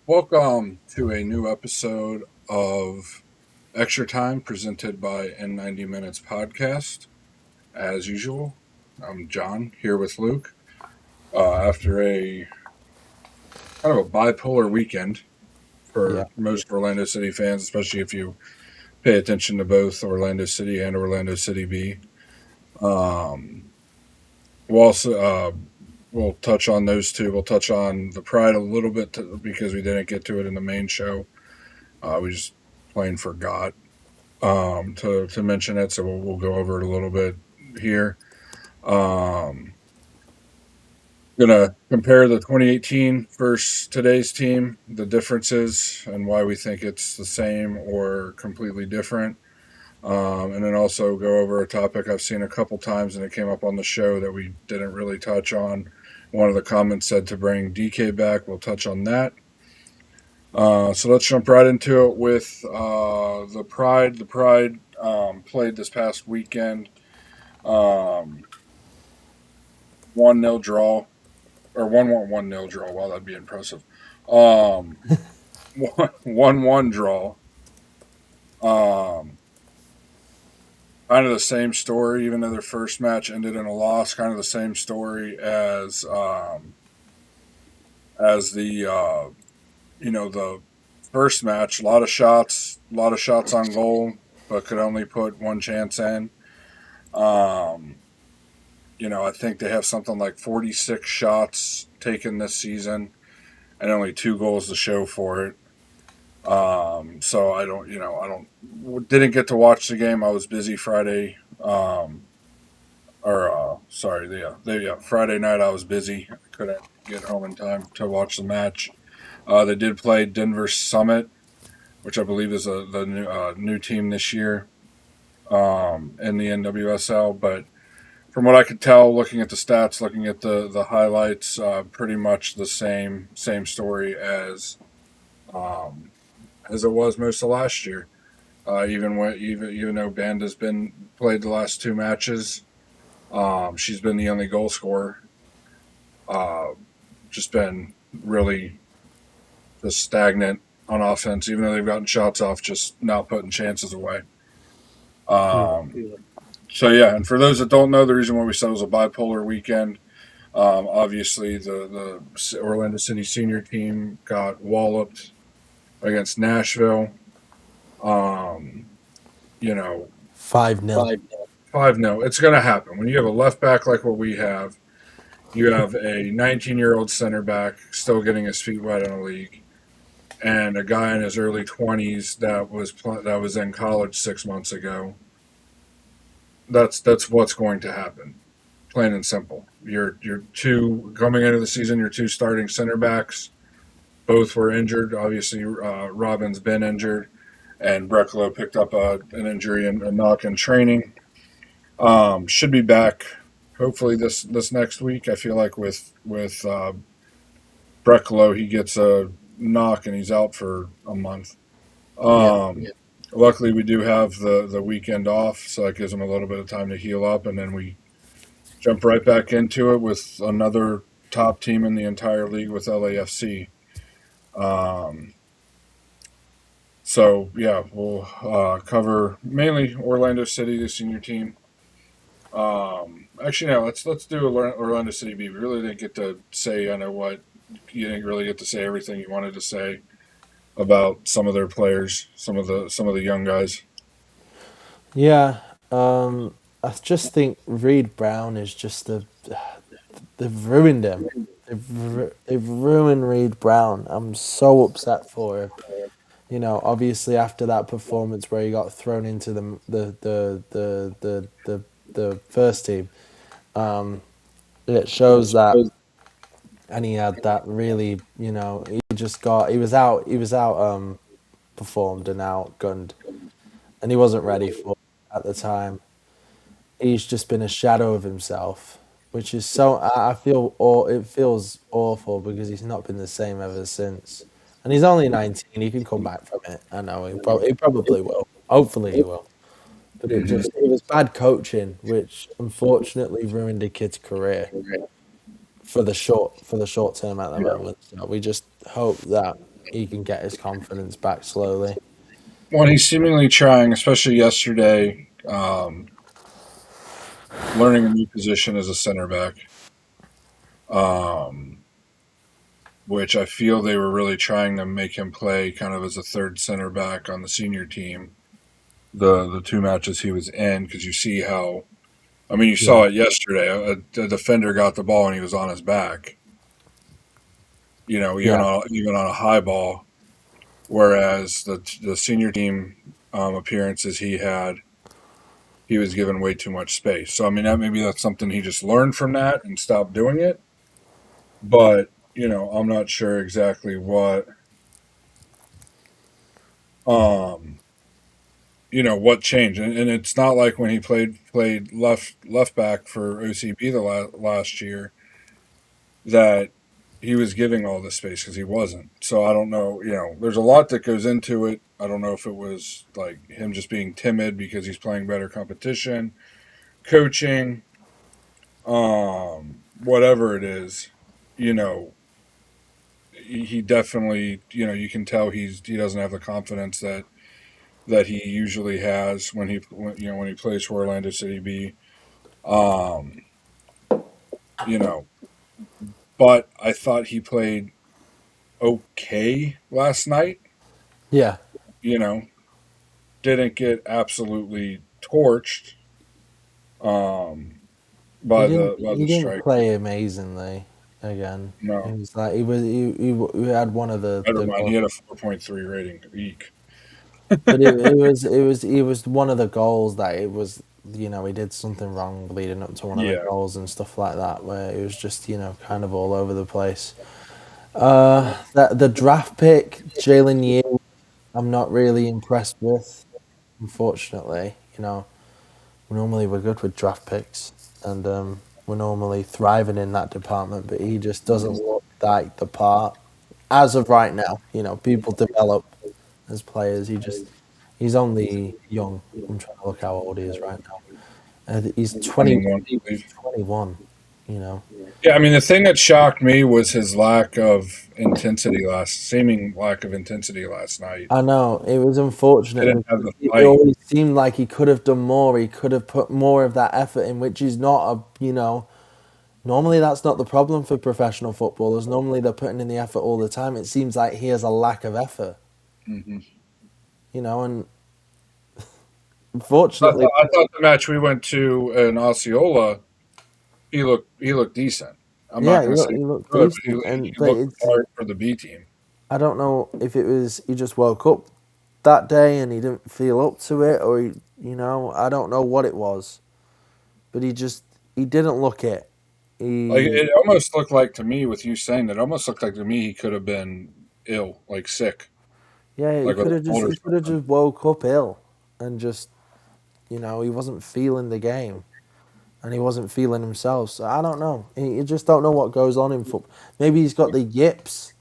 Welcome to a new episode of Extra Time presented by N90 Minutes Podcast. As usual, I'm John here with Luke. After a kind of a bipolar weekend Yeah. for most Orlando City fans, especially if you pay attention to both Orlando City and Orlando City B. Um, we'll also we'll touch on those two. We'll touch on the Pride a little bit because we didn't get to it in the main show. We just plain forgot to mention it, so we'll go over it a little bit here. Um, gonna compare the 2018 versus today's team, the differences, and why we think it's the same or completely different. And then also go over a topic I've seen a couple times, and it came up on the show that we didn't really touch on. One of the comments said to bring DK back. We'll touch on that. So let's jump right into it with the Pride. The Pride played this past weekend. 1-0 draw, or 1-1 draw. Wow, that'd be impressive. 1-1 draw. Um, Kind of the same story, even though their first match ended in a loss. Kind of the same story as the first match. A lot of shots on goal, but could only put one chance in. Um, I think they have something like 46 shots taken this season and only 2 goals to show for it. So didn't get to watch the game. I was busy Friday. Friday night I was busy. I couldn't get home in time to watch the match. They did play Denver Summit, which I believe is the new team this year in the NWSL, but from what I could tell, looking at the stats, looking at the highlights, pretty much the same story um, as it was most of last year. Even though Banda's been played the last 2 matches, she's been the only goal scorer. Uh, just been really just stagnant on offense, even though they've gotten shots off, just not putting chances away. Um, so yeah, and for those that don't know, the reason why we said it was a bipolar weekend. Obviously, the Orlando City senior team got walloped against Nashville. Um, you know, 5-0. 5-0. It's going to happen when you have a left back like what we have. You have a 19-year-old center back still getting his feet wet in a league, and a guy in his early 20s that was in college 6 months ago. That's what's going to happen. Plain and simple. Your two coming into the season, your two starting center backs, both were injured. Obviously, Robin's been injured, and Brekalo picked up an injury and a knock in training. Should be back hopefully this next week. I feel like with Brekalo, he gets a knock and he's out for a month. Yeah. Luckily, we do have the weekend off, so that gives him a little bit of time to heal up, and then we jump right back into it with another top team in the entire league with LAFC. Um, so yeah, we'll cover mainly Orlando City, the senior team. Actually, no, let's do Orlando City B. We really didn't get to say, I know what you didn't really get to say everything you wanted to say about some of their players, some of the young guys. Yeah. I just think Reed Brown is just they've ruined him. They've ruined Reed Brown. I'm so upset for him. Obviously after that performance where he got thrown into the first team, it shows that, and he had that really, he was out performed and outgunned, and he wasn't ready for it at the time. He's just been a shadow of himself, which is so. I feel it feels awful because he's not been the same ever since. And he's only 19. He can come back from it. I know he probably will. Hopefully he will. But it was bad coaching, which unfortunately ruined a kid's career for the short term at the moment. So we just hope that he can get his confidence back slowly. When he's seemingly trying, especially yesterday, learning a new position as a center back, um, which I feel they were really trying to make him play kind of as a third center back on the senior team. The two matches he was in, because you see how, I mean, you Yeah, saw it yesterday. A defender got the ball and he was on his back. You know, yeah, even on a high ball. Whereas the senior team appearances he had, he was given way too much space. So I mean, maybe that's something he just learned from that and stopped doing it. But I'm not sure exactly um, what changed. And it's not like when he played left back for OCB the last year that he was giving all this space, because he wasn't. So I don't know. There's a lot that goes into it. I don't know if it was like him just being timid because he's playing better competition, coaching, whatever it is. You know, he definitely, you can tell he doesn't have the confidence that he usually has when he plays for Orlando City B. Um, you know, but I thought he played okay last night. yeah. You know, didn't get absolutely torched um, He by didn't. the He didn't strike. play amazingly again. It No, was like he had one of never the mind. He goals, had a 4.3 rating. Eek. but it was one of the goals that it was, he did something wrong leading up to one of the Yeah, goals and stuff like that, where it was just kind of all over the place. The draft pick Jalen Yeo, I'm not really impressed with, unfortunately. Normally we're good with draft picks, and we're normally thriving in that department, but he just doesn't look like the part as of right now. People develop as players. He's only young. I'm trying to look how old he is right now. He's 20, 21, I believe. 21. You know. Yeah, I mean, the thing that shocked me was his seeming lack of intensity last night. I know it was unfortunate Didn't have because the it fight. always seemed like he could have done more. He could have put more of that effort in, which is not normally that's not the problem for professional footballers. Normally they're putting in the effort all the time. It seems like he has a lack of effort, Hmm. and I unfortunately, thought, I thought the match we went to in Osceola, he looked decent. I'm not yeah, going to say he looked good, but decent, and he but looked the it's part for the B team. I don't know if it was he just woke up that day and he didn't feel up to it, or I don't know what it was, but he didn't look it. Like, He it almost looked like to me, with you saying that, it almost looked like to me he could have been ill, like sick, Yeah, he like with could a have just cold or he could have something. just woke up ill and just he wasn't feeling the game and he wasn't feeling himself. So I don't know. You just don't know what goes on in football. Maybe he's got the yips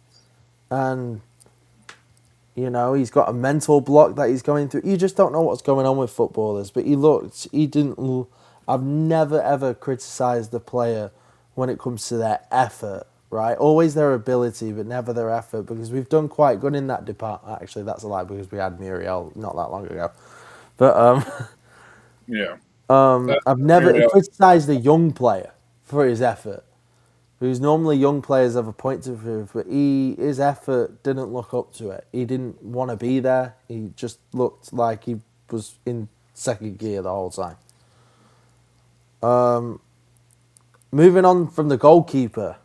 and he's got a mental block that he's going through. You just don't know what's going on with footballers. But he didn't. I've never ever criticised the player when it comes to their effort. Right, always their ability, but never their effort. Because we've done quite good in that department. Actually, that's a lie because we had Muriel not that long ago. But Yeah, that I've never Muriel. criticised a young player for his effort. Because normally young players have a point to prove, but his effort didn't look up to it. He didn't want to be there. He just looked like he was in second gear the whole time. Moving on from the goalkeeper,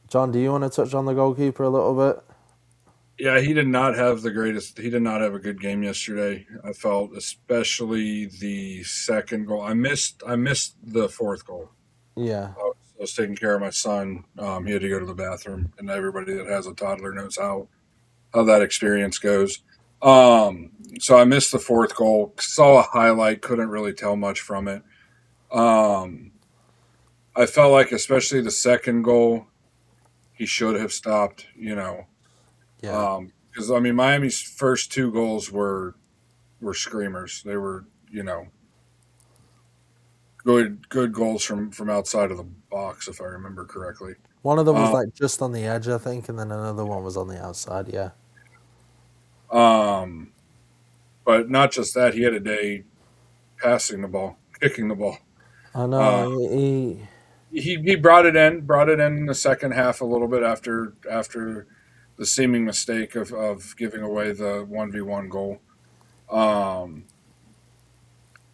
John, do you want to touch on the goalkeeper a little bit? Yeah, he did not have the greatest. He did not have a good game yesterday. I felt, especially the second goal. I missed the fourth goal. Yeah, I was taking care of my son. He had to go to the bathroom, and everybody that has a toddler knows how that experience goes. So I missed the fourth goal. Saw a highlight. Couldn't really tell much from it. Um, I felt like, especially the second goal, he should have stopped. yeah, Because I mean, Miami's first two goals were screamers. They were, good goals from outside of the box, if I remember correctly. One of them was Um, like just on the edge, I think, and then another one was on the outside. Yeah. um, but not just that, he had a day passing the ball, kicking the ball. I know. Uh, he brought it in the second half a little bit after the seeming mistake of giving away the 1v1 goal. Um,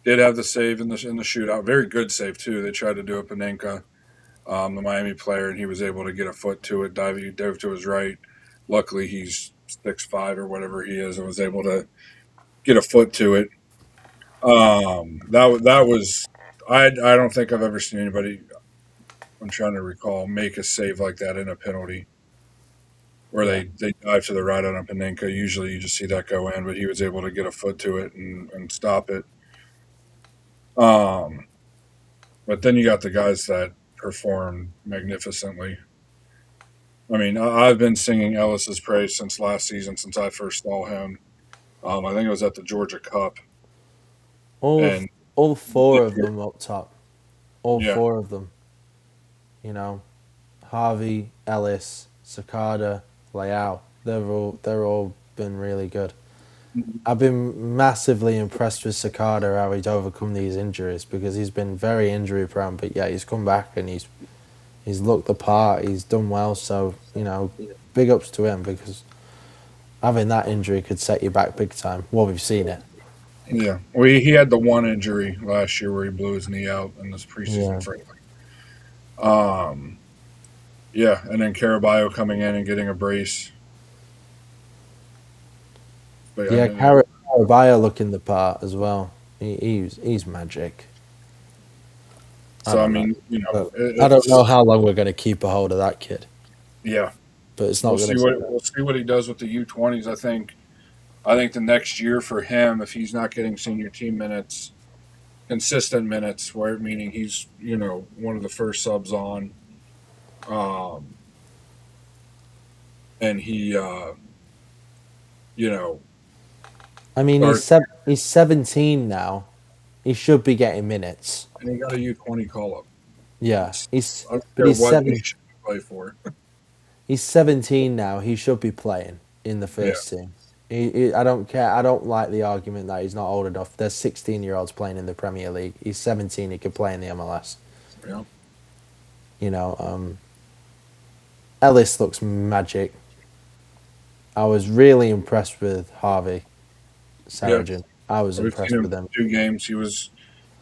did have the save in the shootout, very good save too. They tried to do a Panenka, the Miami player, and he was able to get a foot to it. He dove to his right. Luckily, he's 6'5" or whatever he is, and was able to get a foot to it. That was I don't think I've ever seen anybody. I'm trying to recall make a save like that in a penalty where Yeah. they dive to the right on a Panenka. Usually, you just see that go in, but he was able to get a foot to it and stop it. Um, but then you got the guys that performed magnificently. I mean, I've been singing Ellis's praise since last season, since I first saw him. I think it was at the Georgia Cup, All and all four this of year, them up top. All yeah, four of them. You know, Harvey, Ellis, Sakada, Leao. They're all been really good. I've been massively impressed with Sakada how he's overcome these injuries because he's been very injury prone, but yeah, he's come back and he's looked the part. He's done well, so big ups to him because having that injury could set you back big time. Well, we've seen it. yeah. Well, he had the one injury last year where he blew his knee out in this preseason Yeah, friendly. Um, yeah, and then Caraballo coming in and getting a brace. But yeah. yeah, Carabaya looking the part as well. He's magic. I so I don't know, mean, you know, but I don't it's know how long we're going to keep a hold of that kid. yeah. But it's not going to. We'll see what he does with the U20s. I think the next year for him, if he's not getting senior team minutes, consistent minutes, where meaning he's one of the first subs on, um, and he you know I mean, start he's 17 now. He should be getting minutes. and he got a U20 call up. Yeah, It's, he's I don't but care what nation you play for. he's 17 now. He should be playing in the Yeah, first team. I don't care. I don't like the argument that he's not old enough. There's 16-year-olds playing in the Premier League. He's 17. He could play in the MLS. yeah, You know, Ellis looks magic. I was really impressed with Harvey yeah. Saragin. I was We've seen impressed with him him. 2 games.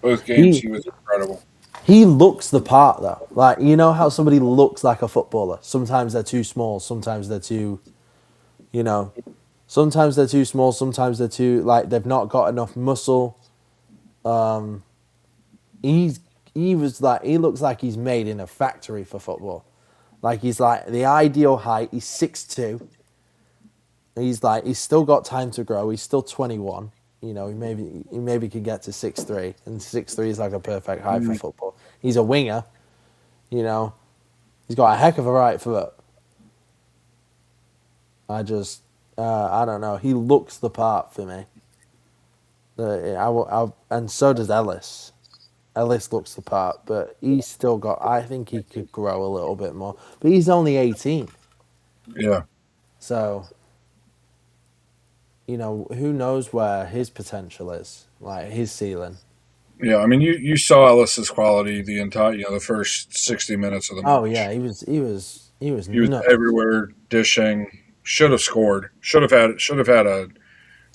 Both games. He He was incredible. he looks the part though. Like you know how somebody looks like a footballer. Sometimes they're too small. Sometimes they're too. You know. Sometimes they're too small. Sometimes they're too like they've not got enough muscle. Um, he's he looks like he's made in a factory for football. Like he's like the ideal height. He's 6'2". He's still got time to grow. He's still 21. He maybe could get to 6'3", and 6'3" is like a perfect height for Mm, football. He's a winger. You know, he's got a heck of a right foot. I just I don't know. He looks the part for me. And so does Ellis. Ellis looks the part, but he's still got. I think he could grow a little bit more, but he's only 18. yeah, So who knows where his potential is, like his ceiling. yeah. I mean, you saw Ellis's quality the entire the first 60 minutes of the Oh yeah, match. he was He was nuts. everywhere, dishing. Should have scored. Should have had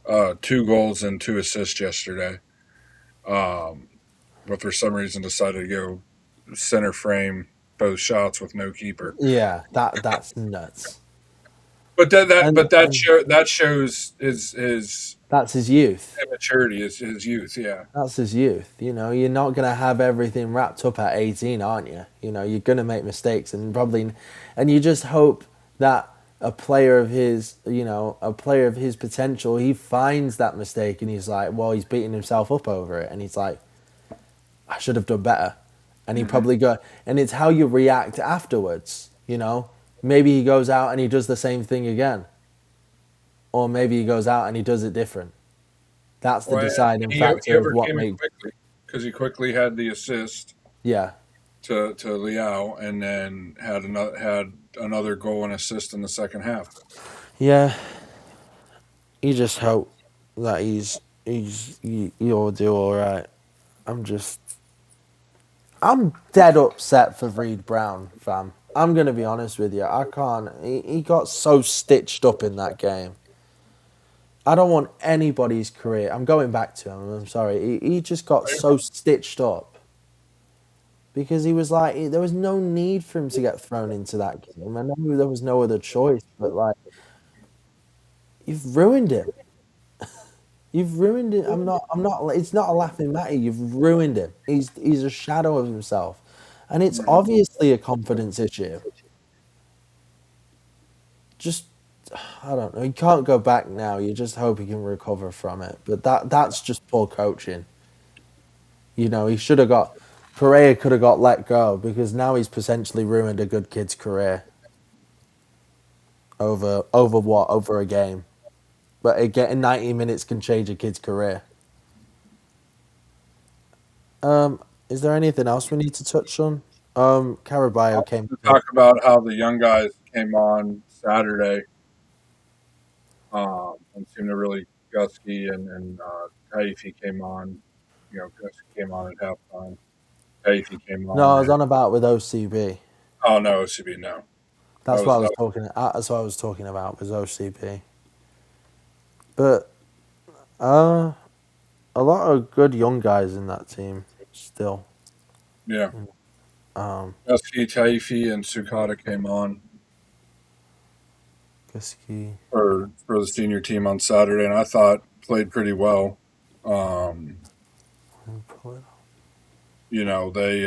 a 2 goals and 2 assists yesterday. Um, but for some reason decided to go center frame both shots with no keeper. Yeah, that's nuts. But And that shows his that's his youth. immaturity, his youth. Yeah, That's his youth. You're not gonna have everything wrapped up at 18, aren't you? You're gonna make mistakes and you just hope that a player of his potential, he finds that mistake and he's like, well, he's beating himself up over it, and he's like, I should have done better, and he hmm probably go, and it's how you react afterwards. Maybe he goes out and he does the same thing again, or maybe he goes out and he does it different. That's the Well, deciding he factor of what overcame it makes. quickly because he quickly had the assist. Yeah. to Liao, and then had another goal and assist in the second half. Yeah, you just hope that you'll do all right. I'm just I'm dead upset for Reed Brown, fam. I'm gonna be honest with you. I can't. He got so stitched up in that game. I don't want anybody's career. I'm going back to him. I'm sorry. He just got so stitched up because he was like, there was no need for him to get thrown into that game. I know there was no other choice, but like, you've ruined him. You've ruined it. I'm not. I'm not. It's not a laughing matter. You've ruined him. He's a shadow of himself, and it's Mhm. obviously a confidence issue. Just, I don't know. You can't go back now. You just hope he can recover from it. But that's just poor coaching. You know, he should have got. Pereira could have got let go because now he's potentially ruined a good kid's career over what over a game. But getting 90 minutes can change a kid's career. Is there anything else we need to touch on? Caraballo came To back. talk about how the young guys came on Saturday, and seemed to really Gusky and Taifi came on. Gusky came on at halftime. Taifi came No, on, I was and on about with OCB. oh no, OCB no. That That's what was I that was was talking. That's what I was talking about was OCB. But uh, a lot of good young guys in that team still. yeah. Um, Gusky, Taifi, and Sukata came on Gusky. for the senior team on Saturday, and I thought played pretty well. Um, they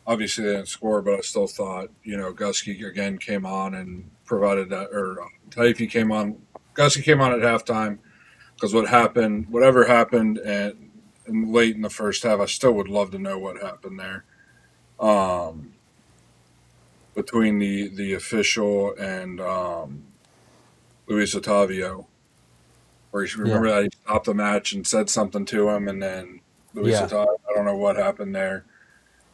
obviously they didn't score, but I still thought Gusky again came on and provided that, or Taifi came on. Gusky came on at halftime because whatever happened, and late in the first half, I still would love to know what happened there. Um, between the official and Luis Otavio, where you Yeah, remember that he stopped the match and said something to him, and then Luis yeah. Otavio, I don't know what happened there.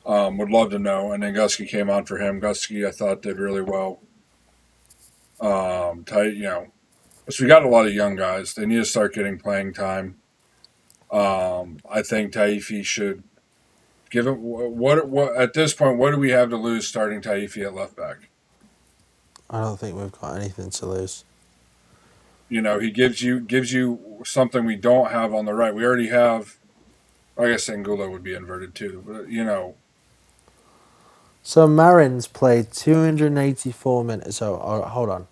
Would love to know. And then Gusky came on for him. Gusky, I thought, did really well. Tight, so we got a lot of young guys. They need to start getting playing time. I think Taifi should give it what at this point. What do we have to lose starting Taifi at left back? I don't think we've got anything to lose. He gives you something we don't have on the right. We already have. I guess Angulo would be inverted too, but So Marin's played 284 minutes. So hold on.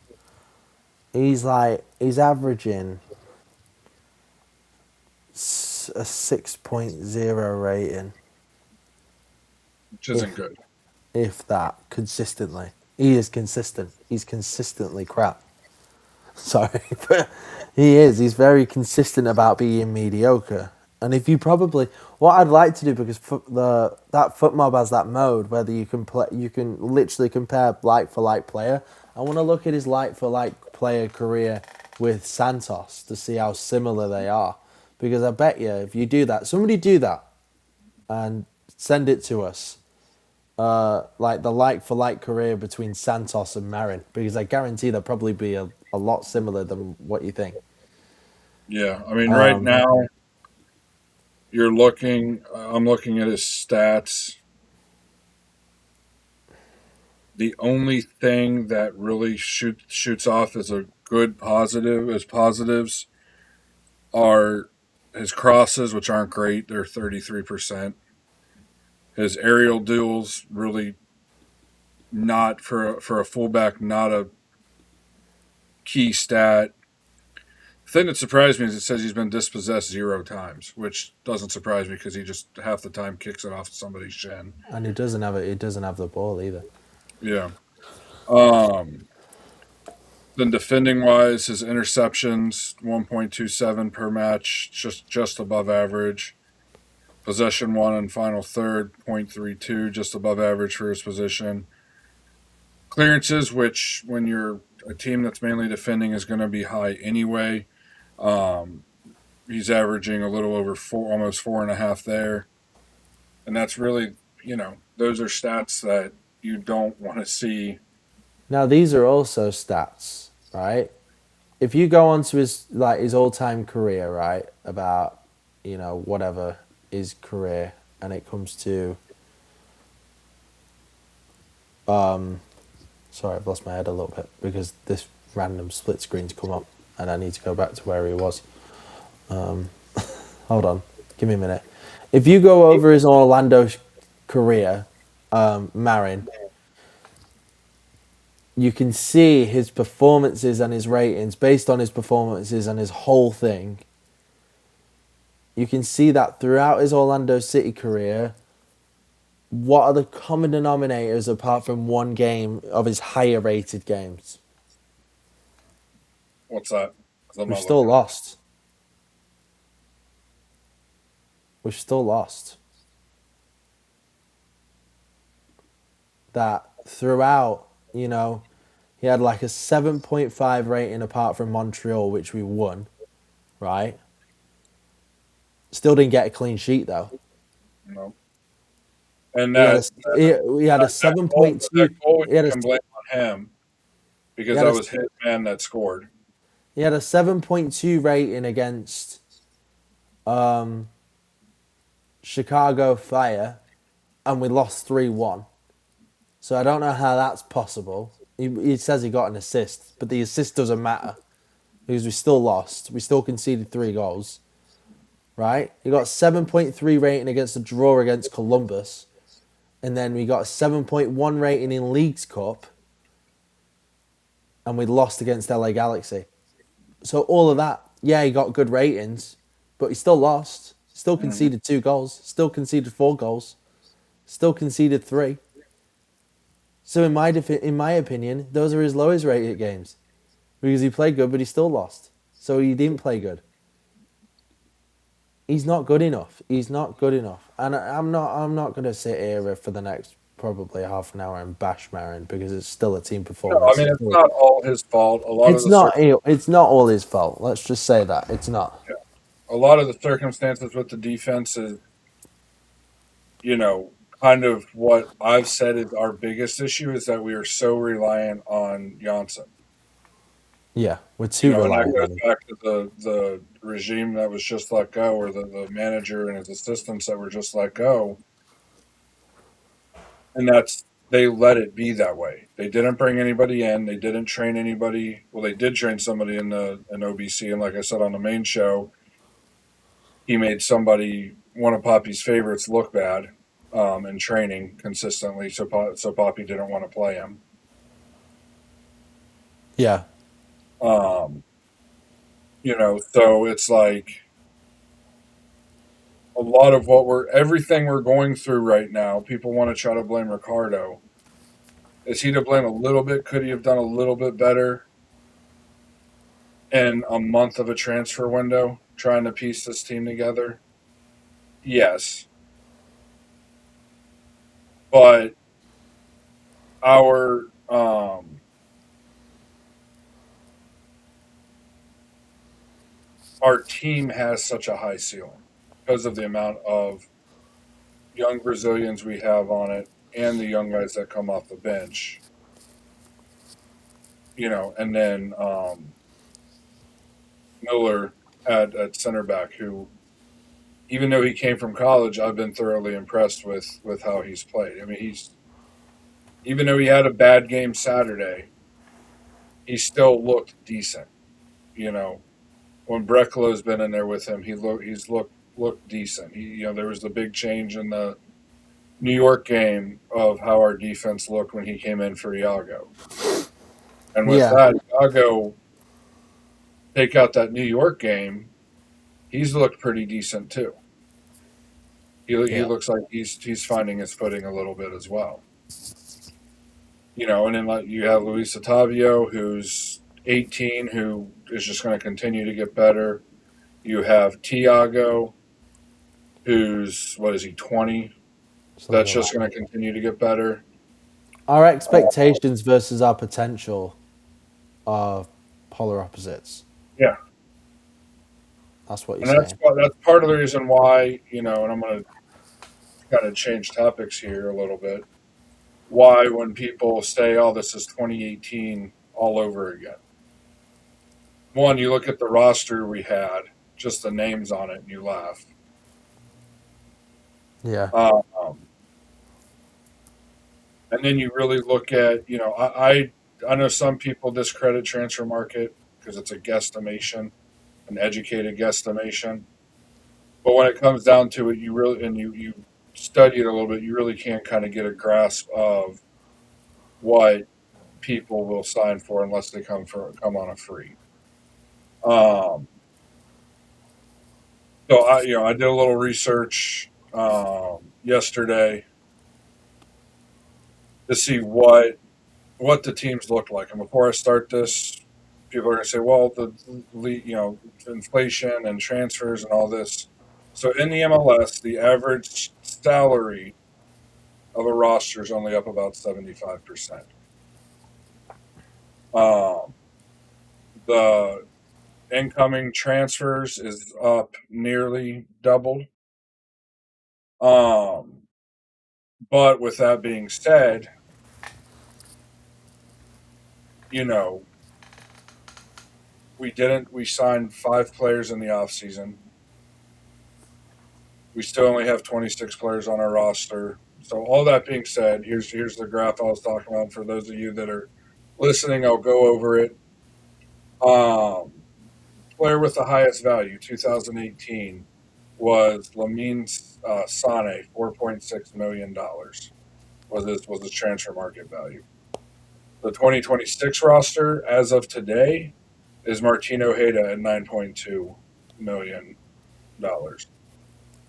He's averaging a 6.0 rating, which isn't if good. if that, consistently. He is consistent. He's consistently crap. Sorry, but he is. He's very consistent about being mediocre. And if you probably, what I'd like to do, because that foot mob has that mode where you can play, you can literally compare like for like player. I want to look at his like for like player career with Santos to see how similar they are. Because I bet you, if you do that, somebody do that and send it to us. Like the like for like career between Santos and Marin, because I guarantee they'll probably be a lot similar than what you think. Yeah, I mean, right Um, now you're looking. I'm looking at his stats. The only thing that really shoots off as a good positive as positives are his crosses, which aren't great. They're 33%. His aerial duels really not for a fullback, not a key stat. The thing that surprised me is it says he's been dispossessed 0 times, which doesn't surprise me because he just half the time kicks it off somebody's shin. and he doesn't have it. He doesn't have the ball either. Yeah. Um, then defending wise, his interceptions 1.27 per match, just above average. Possession one and final third 0.32, just above average for his position. Clearances, which when you're a team that's mainly defending, is going to be high anyway. Um, he's averaging a little over four, almost 4.5 there. And that's really, those are stats that you don't want to see. Now these are also stats, right? If you go onto his all time career, right, about whatever his career, and it comes to sorry, I've lost my head a little bit because this random split screen's come up, and I need to go back to where he was. Hold on, give me a minute. If you go over his Orlando career, Marin, you can see his performances and his ratings based on his performances and his whole thing. You can see that throughout his Orlando City career, what are the common denominators apart from one game of his higher rated games? What's that? 'Cause I'm We've not still looking. lost. We've still lost. That throughout, he had like a 7.5 rating apart from Montreal, which we won, right? Still didn't get a clean sheet though. No. And He had a that he had a that goal, that 7.2. goal He had you a can blame on him he because had that a was his man that scored. he had a 7.2 rating against Chicago Fire, and we lost 3-1. So I don't know how that's possible. He says he got an assist, but the assist doesn't matter because we still lost. We still conceded 3 goals, right? He got 7.3 rating against the draw against Columbus, and then we got a 7.1 rating in Leagues Cup, and we lost against LA Galaxy. So all of that, yeah, he got good ratings, but he still lost. Still Hmm. conceded 2 goals. Still conceded 4 goals. Still conceded 3. So in my opinion, those are his lowest rated games because he played good, but he still lost. So he didn't play good. He's not good enough. He's not good enough. And I'm not going to sit here for the next probably half an hour and bash Marin because it's still a team No, I performance. mean it's not all his fault. It's not all his fault. Let's just say that it's not. A lot of the circumstances with the defense is, you know, kind of what I've said is our biggest issue is that we are so reliant on Janssen. Yeah, we're too And that reliant goes on him. back to the regime that was just let go, or the manager and his assistants that were just let go, and that's they let it be that way. They didn't bring anybody in. They didn't train anybody. Well, they did train somebody in OBC, and like I said on the main show, he made somebody one of Poppy's favorites look bad in training consistently. So Poppy didn't want to play him. Yeah, Um, so it's like a lot of everything we're going through right now. People want to try to blame Ricardo. Is he to blame a little bit? Could he have done a little bit better in a month of a transfer window trying to piece this team together? Yes, but our our team has such a high ceiling because of the amount of young Brazilians we have on it and the young guys that come off the bench. And then Miller at center back, who, even though he came from college, I've been thoroughly impressed with how he's played. I mean, even though he had a bad game Saturday, he still looked decent. You know, when Brecklow's been in there with him, he's looked decent. There was the big change in the New York game of how our defense looked when he came in for Iago, and with yeah, that, Iago take out that New York game, he's looked pretty decent too. He yeah, looks like he's finding his footing a little bit as well. And then like you have Luis Otavio, who's 18, who is just going to continue to get better. You have Tiago, who's what is he 20? something That's like just that. going to continue to get better. Our expectations versus our potential are polar opposites. Yeah, That's what you're and that's saying. that's part of the reason why and I'm going to kind of change topics here a little bit. Why, when people say, "Oh, this is 2018 all over again," one, you look at the roster we had, just the names on it, and you laugh. Yeah. Um, and then you really look at, I know some people discredit transfer market because it's a guesstimation, an educated guesstimation. But when it comes down to it, you really and you study it a little bit, you really can't kind of get a grasp of what people will sign for unless they come on a free. Um, so I did a little research yesterday to see what the teams look like. And before I start this, people are going to say, "Well, inflation and transfers and all this." So in the MLS, the average salary of a roster is only up about 75%. Um, the incoming transfers is up nearly doubled. Um, but with that being said, you know, we signed 5 players in the offseason. We still only have 26 players on our roster. So all that being said, here's the graph I was talking about for those of you that are listening. I'll go over it. Um, Player with the highest value, 2018, was Lamine Sane, $4.6 million was his transfer market value. The 2026 roster, as of today, is Martin Ojeda at $9.2 million, and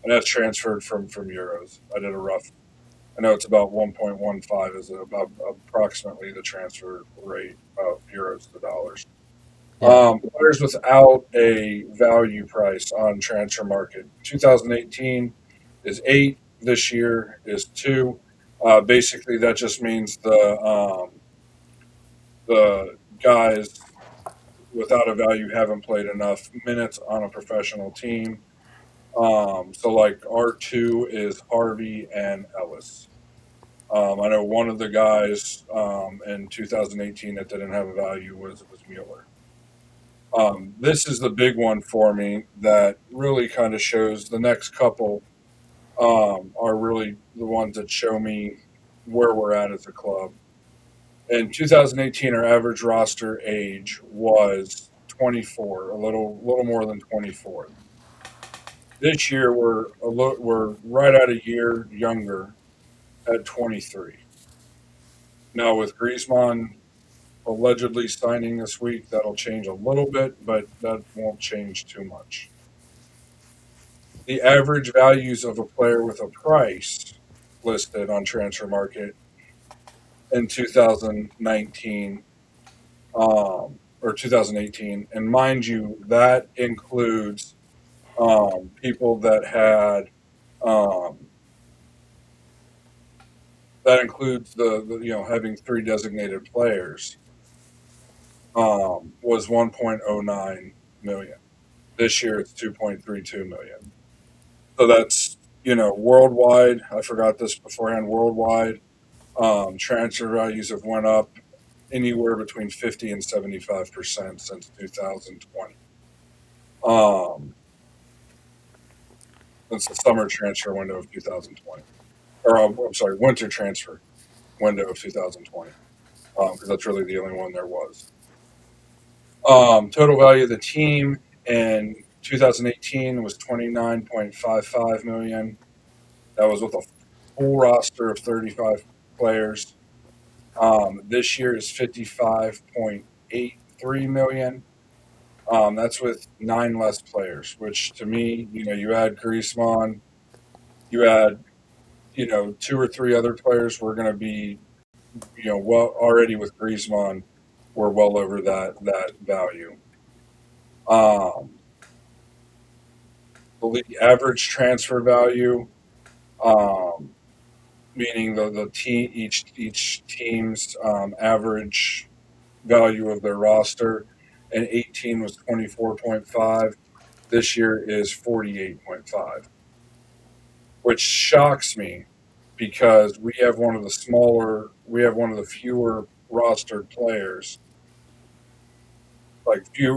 that's transferred from euros. I did a rough. I know it's about 1.15 is about approximately the transfer rate of euros to dollars. Yeah. Players without a value price on transfer market. 2018 is 8. This year is 2. Basically, that just means the guys without a value haven't played enough minutes on a professional team. So like R2 is Harvey and Ellis. I know one of the guys in 2018 that didn't have a value was Mueller. This is the big one for me that really kind of shows the next couple are really the ones that show me where we're at as a club. In 2018, our average roster age was 24, a little more than 24. This year, we're right at a year younger at 23. Now with Griezmann allegedly signing this week, that'll change a little bit, but that won't change too much. The average values of a player with a price listed on transfer market in 2019 or 2018, and mind you, that includes people that had um, that includes the having 3 designated players was 1.09 million. This year it's 2.32 million. So that's worldwide. I forgot this beforehand. Worldwide, transfer values have went up anywhere between 50 and 75% since 2020. Um, since the summer transfer window of 2020, or I'm sorry, winter transfer window of 2020, because that's really the only one there was. Total value of the team in 2018 was 29.55 million. That was with a full roster of 35 players. This year is 55.83 million. That's with 9 less players, which to me, you add Griezmann, you add, 2 or 3 other players. We're going to be, well already with Griezmann, we're well over that value. Um, the average transfer value, um, meaning the team each team's average value of their roster, and 18 was 24.5. This year is 48.5. which shocks me because we have one of the fewer rostered players, like few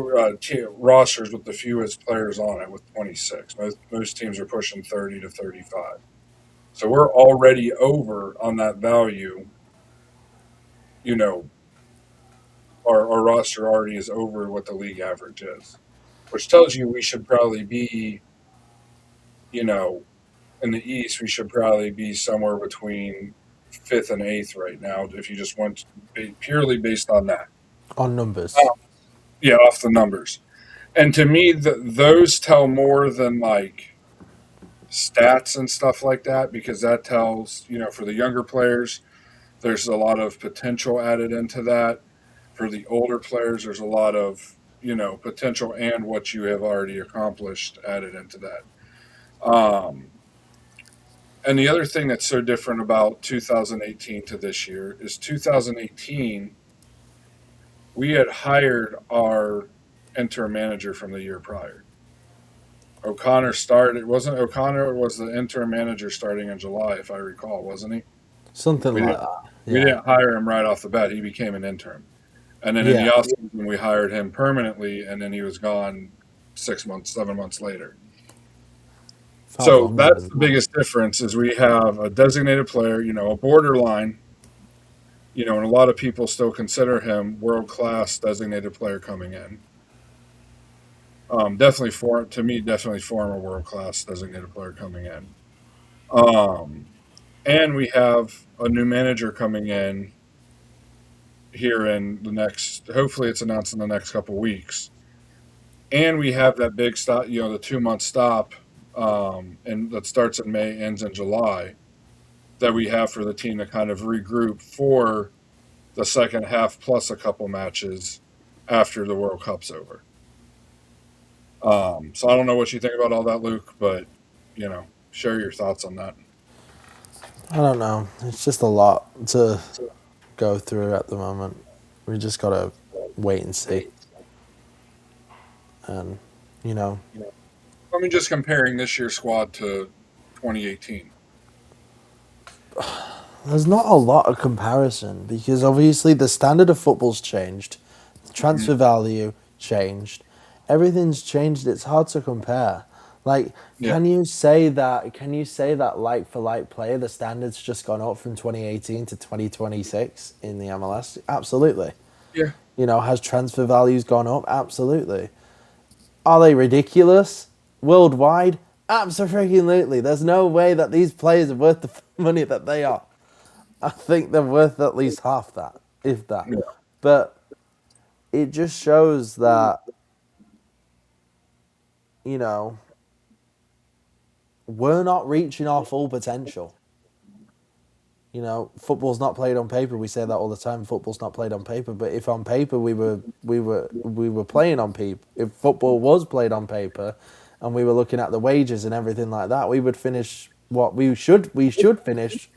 rosters with the fewest players on it with 26. Most teams are pushing 30 to 35. So we're already over on that value. You know, our roster already is over what the league average is, which tells you we should probably be, you know, in the East, we should probably be somewhere between fifth and eighth right now if you just went purely based on that. On numbers. Yeah, off the numbers. And to me, those tell more than like stats and stuff like that because that tells, for the younger players, there's a lot of potential added into that. For the older players, there's a lot of, potential and what you have already accomplished added into that. And the other thing that's so different about 2018 to this year is 2018, we had hired our interim manager from the year prior. O'Connor started. It wasn't O'Connor. It was the interim manager starting in July, if I recall, wasn't he? Something We like didn't. that. We Yeah. didn't hire him right off the bat. He became an interim, and then in the Yeah. offseason, we hired him permanently, and then he was gone 6 months, 7 months later. Felt So longer that's than the that. biggest difference. Is we have a designated player, a borderline, and a lot of people still consider him world class designated player coming in. Definitely to me, definitely former world class designated player coming in. Um, and we have a new manager coming in here in the next. Hopefully, it's announced in the next couple of weeks. And we have that big stop, the 2 month stop, and that starts in May, ends in July, that we have for the team to kind of regroup for the second half plus a couple matches after the World Cup's over. So I don't know what you think about all that, Luke, but share your thoughts on that. I don't know. It's just a lot to go through at the moment. We just gotta wait and see. And you know, I mean, just comparing this year's squad to 2018. there's not a lot of comparison because obviously the standard of football's changed, the Mhm. transfer value changed, everything's changed. It's hard to compare. Like, Yeah, can you say that? Can you say that like for like player, the standards just gone up from 2018 to 2026 in the MLS? Absolutely. yeah, Has transfer values gone up? Absolutely. Are they ridiculous worldwide? Absolutely. There's no way that these players are worth the money that they are. I think they're worth at least half that, if that. yeah, But it just shows that, you know, we're not reaching our full potential. Football's not played on paper. We say that all the time. Football's not played on paper. But if on paper we were playing on paper, if football was played on paper, and we were looking at the wages and everything like that, we would finish what we should finish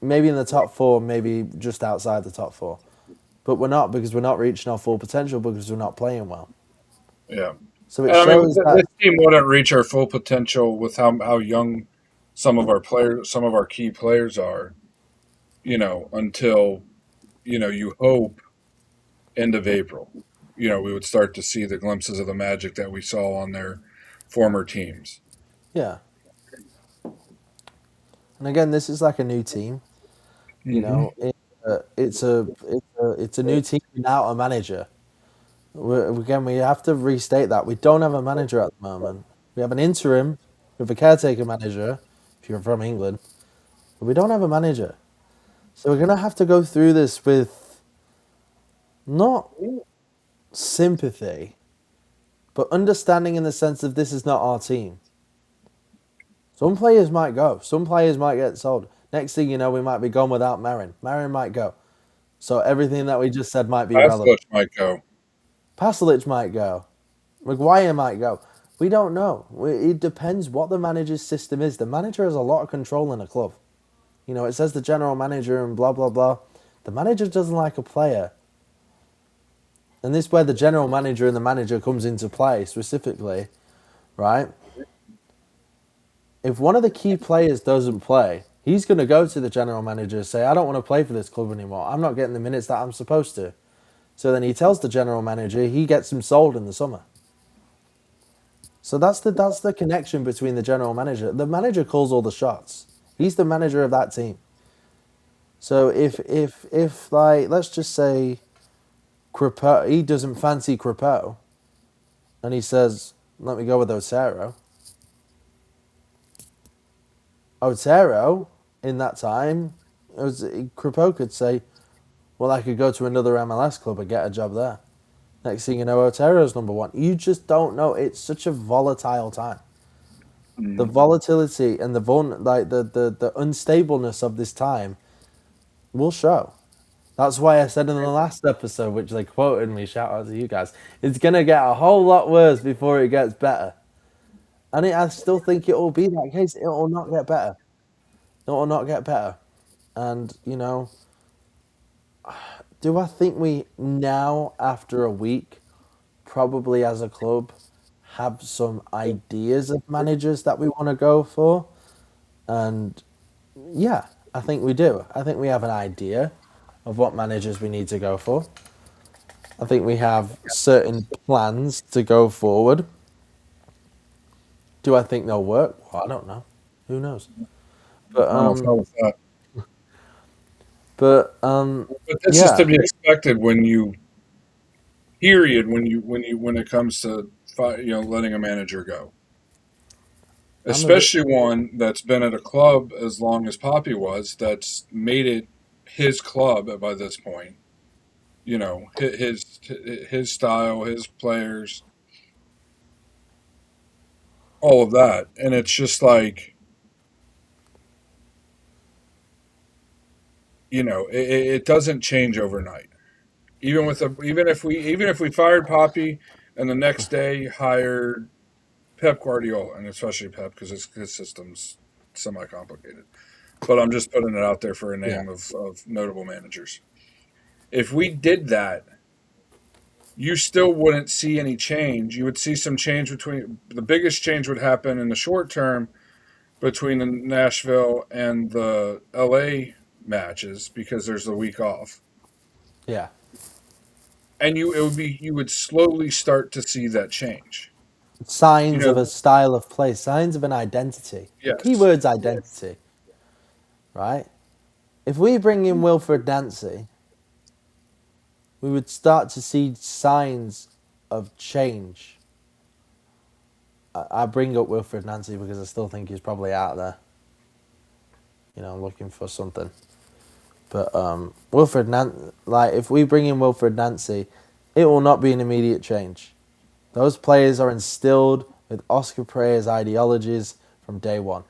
maybe in the top four, maybe just outside the top four. But we're not because we're not reaching our full potential because we're not playing well. yeah. So it And I mean, shows that this team wouldn't reach our full potential with how young some of our key players are, until, you hope end of April. We would start to see the glimpses of the magic that we saw on their former teams. yeah. And again, this is like a new team. Hmm. It's a new team without a manager. Again, we have to restate that we don't have a manager at the moment. We have an interim, we have a caretaker manager. If you're from England, but we don't have a manager. So we're gonna have to go through this with not sympathy, but understanding in the sense of this is not our team. Some players might go. Some players might get sold. Next thing you know, we might be gone without Marin. Marin might go. So everything that we just said might be irrelevant. Paslich might go. Pasalic might go. Maguire might go. We don't know. It depends what the manager's system is. The manager has a lot of control in a club. It says the general manager and blah, blah, blah. The manager doesn't like a player. And this is where the general manager and the manager comes into play specifically, right? if one of the key players doesn't play, he's going to go to the general manager and say, I don't want to play for this club anymore. I'm not getting the minutes that I'm supposed to. So then he tells the general manager, he gets him sold in the summer. So that's the connection between the general manager. The manager calls all the shots. He's the manager of that team. So if like, let's just say Crepeau, he doesn't fancy Crepeau, and he says, let me go with Otero. Otero, in that time, Crepeau could say, well, I could go to another MLS club and get a job there. Next thing you know, Otero's number one. You just don't know. It's such a volatile time. The volatility and the unstableness of this time will show. That's why I said in the last episode, which they quoted me, shout out to you guys, it's going to get a whole lot worse before it gets better. And I still think it will be that case. It will not get better. It will not get better. And, do I think we now, after a week, probably as a club, have some ideas of managers that we want to go for? And yeah, I think we do. I think we have an idea of what managers we need to go for. I think we have certain plans to go forward. Do I think they'll work? Well, I don't know. Who knows? But I don't know with that. but But that's just to yeah, be expected when you when it comes to letting a manager go, I'm a bit. especially one that's been at a club as long as Poppy was, that's made it his club by this point. His style, his players, all of that, and it's just like it doesn't change overnight. Even if we fired Poppy and the next day hired Pep Guardiola, and especially Pep because his system's semi complicated. But I'm just putting it out there for a Yeah, name of notable managers. If we did that, you still wouldn't see any change. You would see some change between the biggest change would happen in the short term between the Nashville and the LA matches because there's the week off. yeah. And you would slowly start to see that change. You Signs of a know, style of play, signs of an identity. The key yes. word's identity, right? If we bring in Wilfred Nancy, we would start to see signs of change. I bring up Wilfred Nancy because I still think he's probably out there, looking for something. But Wilfred Nancy, like if we bring in Wilfred Nancy, it will not be an immediate change. Those players are instilled with Oscar Pereira's ideologies from day one.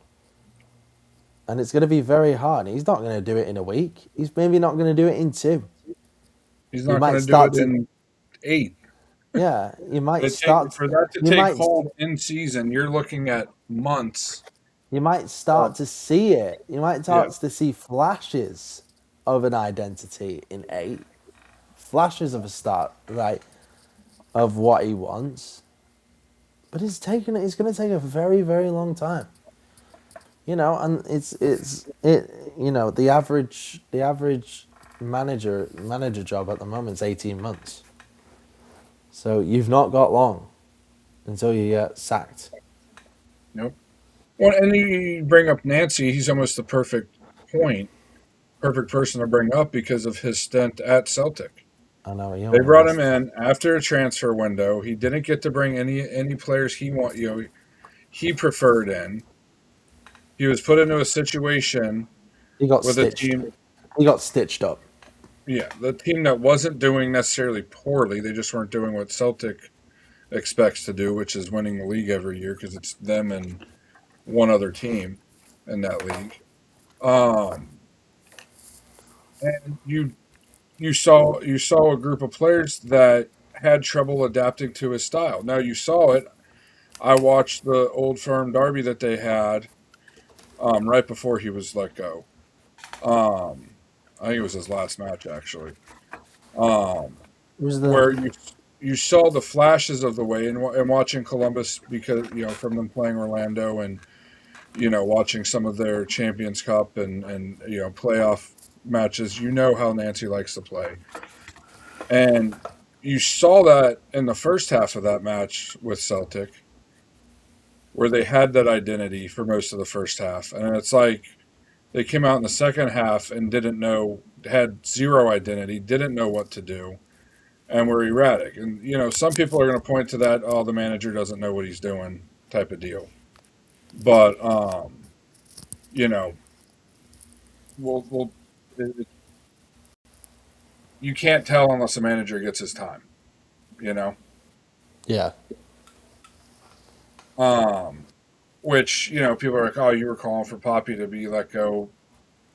And it's going to be very hard. He's not going to do it in a week. He's maybe not going to do it in two. He's He not might going to do start it to, in 8. yeah, you might It take start, for that to you take might, hold in season. You're looking at months. you might start to see it. You might Yeah, start to see flashes of an identity in 8. Flashes of a start, right, of what he wants. But it's going to take a very, very long time. And the average manager job at the moment is 18 months. So you've not got long until you get sacked. nope. Well, and you bring up Nancy. He's almost the perfect person to bring up because of his stint at Celtic. I know you They only brought him last. in after a transfer window. He didn't get to bring any players he preferred in. He was put into a situation He got with a stitched. team. He got stitched up. Yeah, the team that wasn't doing necessarily poorly. They just weren't doing what Celtic expects to do, which is winning the league every year because it's them and one other team in that league. Um, and you saw a group of players that had trouble adapting to his style. Now you saw it. I watched the Old Firm derby that they had right before he was let go. Um, I think it was his last match actually. Um, It was the where you saw the flashes of the way and watching Columbus because from them playing Orlando and watching some of their Champions Cup and playoff matches, how Nancy likes to play. And you saw that in the first half of that match with Celtic, where they had that identity for most of the first half. And it's like they came out in the second half and had zero identity, didn't know what to do, and were erratic. And, some people are going to point to that, oh, the manager doesn't know what he's doing type of deal. But, you know, we'll you can't tell unless the manager gets his time, you know? Yeah. Um, which, people are like, oh, you were calling for Poppy to be let go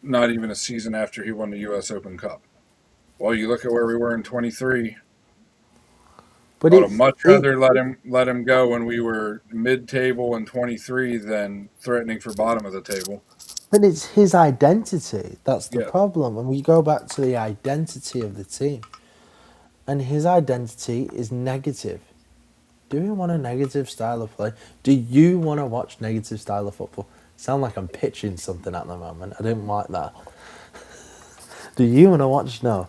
not even a season after he won the U.S. Open Cup. Well, you look at where we were in 23. But I would have much rather let him go when we were mid-table in 23 than threatening for bottom of the table. but it's his identity. That's the Yeah. problem. And we go back to the identity of the team. And his identity is negative. Do you want a negative style of play? Do you want to watch negative style of football? Sound like I'm pitching something at the moment. I didn't like that. Do you want to watch? No.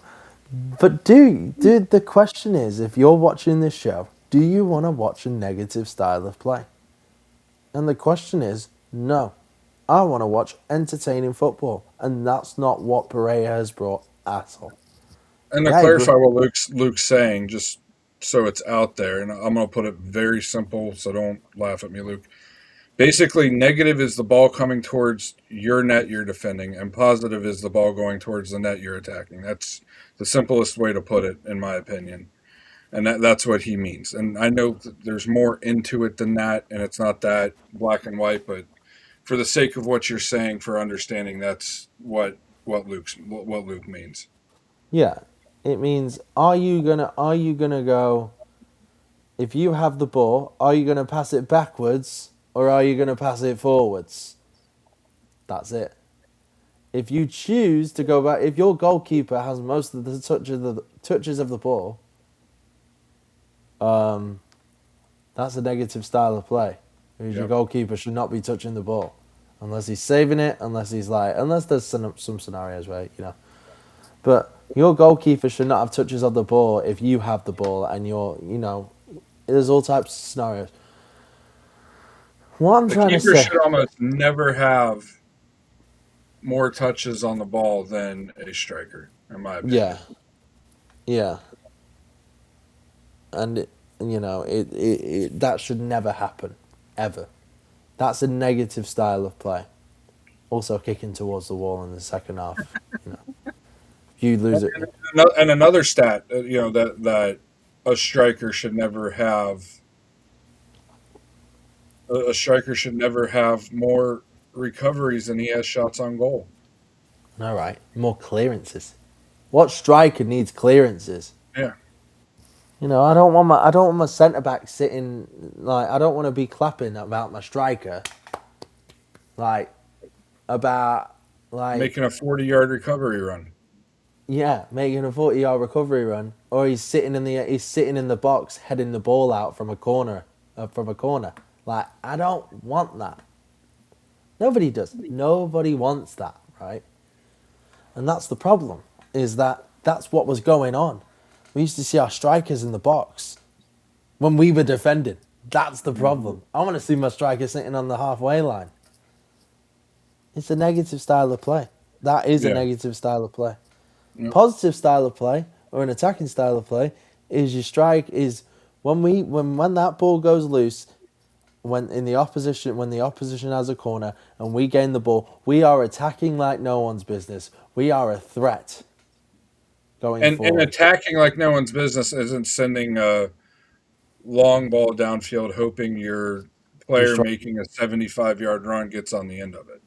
But the question is, if you're watching this show, do you want to watch a negative style of play? And the question is, no. I want to watch entertaining football. And that's not what Pereira has brought at all. And to Yeah, clarify what Luke's saying, just so it's out there, and I'm going to put it very simple, so don't laugh at me, Luke. Basically, negative is the ball coming towards your net you're defending, and positive is the ball going towards the net you're attacking. That's the simplest way to put it, in my opinion. And that's what he means. And I know that there's more into it than that, and it's not that black and white, but for the sake of what you're saying, for understanding, that's what Luke means. yeah. It means are you gonna go, if you have the ball, are you gonna pass it backwards or are you gonna pass it forwards? That's it. If you choose to go back, if your goalkeeper has most of the touches of the ball, that's a negative style of play. Because your Yep. goalkeeper should not be touching the ball, unless he's saving it, unless there's some scenarios where but your goalkeeper should not have touches of the ball if you have the ball and there's all types of scenarios. What I'm The trying to keeper say, should almost never have more touches on the ball than a striker, in my yeah, opinion. yeah, and that should never happen, ever. That's a negative style of play. Also, kicking towards the wall in the second half. You lose it. And another stat, that a striker should never have a striker should never have more recoveries than he has shots on goal. All right, more clearances. What striker needs clearances? Yeah. I don't want my centre back sitting like I don't want to be clapping about my striker, like about like Making a 40-yard recovery run. yeah, making a 40-yard recovery run, or he's sitting in the box heading the ball out from a corner, Like I don't want that. Nobody does. Nobody wants that, right? And that's the problem. Is that's what was going on. We used to see our strikers in the box when we were defending. That's the problem. I want to see my striker sitting on the halfway line. It's a negative style of play. That is a Yeah. negative style of play. Yep. Positive style of play or an attacking style of play is your strike is when that ball goes loose, when the opposition has a corner and we gain the ball, we are attacking like no one's business. We are a threat going And forward. attacking like no one's business isn't sending a long ball downfield hoping your player making a 75-yard run gets on the end of it.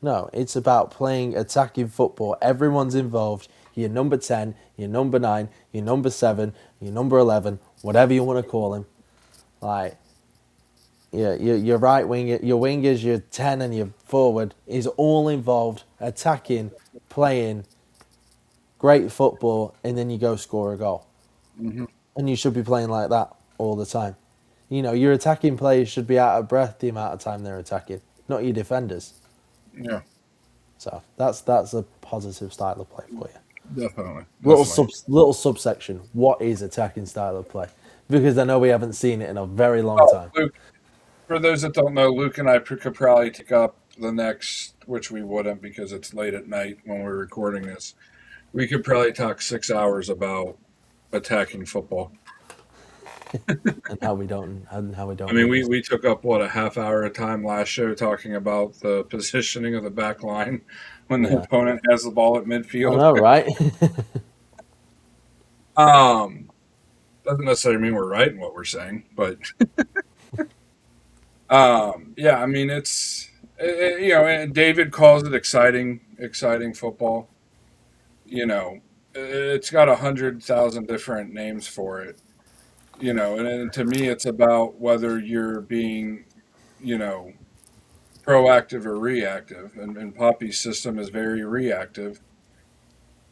No, it's about playing attacking football. Everyone's involved. You're number 10, you're number 9, you're number 7, you're number 11, whatever you want to call him. Like, yeah, your right wing, your wingers, your 10 and your forward is all involved, attacking, playing great football, and then you go score a goal. Mm-hmm. And you should be playing like that all the time. Your attacking players should be out of breath the amount of time they're attacking. not your defenders. Yeah, So that's a positive style of play for you. definitely. Little subsection. What is attacking style of play? Because I know we haven't seen it in a very long Oh, time. Luke, for those that don't know, Luke and I could probably take up the next, which we wouldn't because it's late at night when we're recording this. We could probably talk 6 hours about attacking football. And how we don't I mean, need we, this. we took up, what, a half hour at a time last show talking about the positioning of the back line when the Yeah, opponent has the ball at I midfield. know, right? Um, doesn't necessarily mean we're right in what we're saying, but yeah, I mean, and David calls it exciting football. It's got 100,000 different names for it. And to me, it's about whether you're being, you know, proactive or reactive. And Poppy's system is very reactive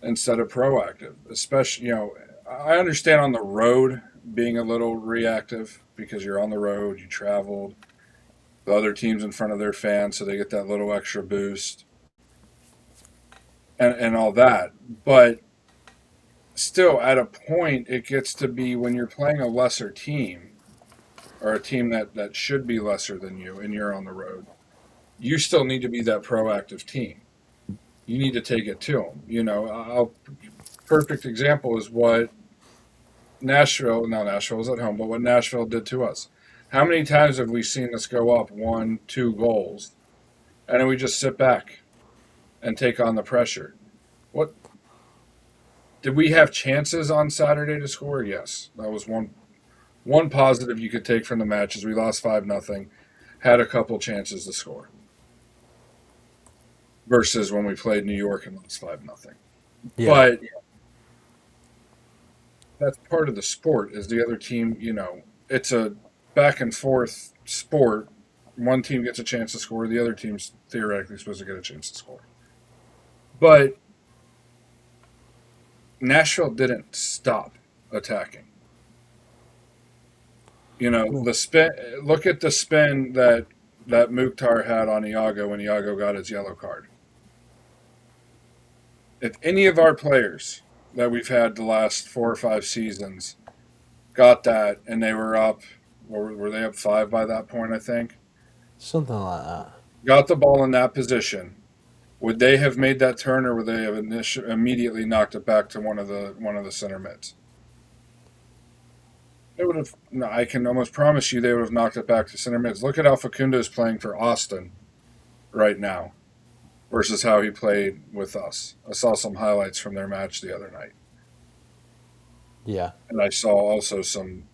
instead of proactive. Especially, I understand on the road being a little reactive because you're on the road, you traveled, the other team's in front of their fans, so they get that little extra boost and all that. But still, at a point, it gets to be when you're playing a lesser team or a team that should be lesser than you and you're on the road, you still need to be that proactive team. You need to take it to them. Perfect example is what Nashville was at home, but what Nashville did to us. How many times have we seen us go up 1, 2 goals, and then we just sit back and take on the pressure? What did we have chances on Saturday to score? Yes, that was one positive you could take from the match is we lost 5-0, had a couple chances to score. Versus when we played New York and lost 5-0. Yeah, But that's part of the sport. Is the other team, it's a back and forth sport. One team gets a chance to score, the other team's theoretically supposed to get a chance to score. But Nashville didn't stop attacking. The spin. Look at the spin that Mukhtar had on Iago when Iago got his yellow card. If any of our players that we've had the last 4 or 5 seasons got that and they were up, were they up 5 by that point, I think? something like that. Got the ball in that position, would they have made that turn or would they have immediately knocked it back to one of the center mids? They would have. No, I can almost promise you they would have knocked it back to center mids. Look at how Facundo's playing for Austin right now versus how he played with us. I saw some highlights from their match the other night, Yeah. and I saw also some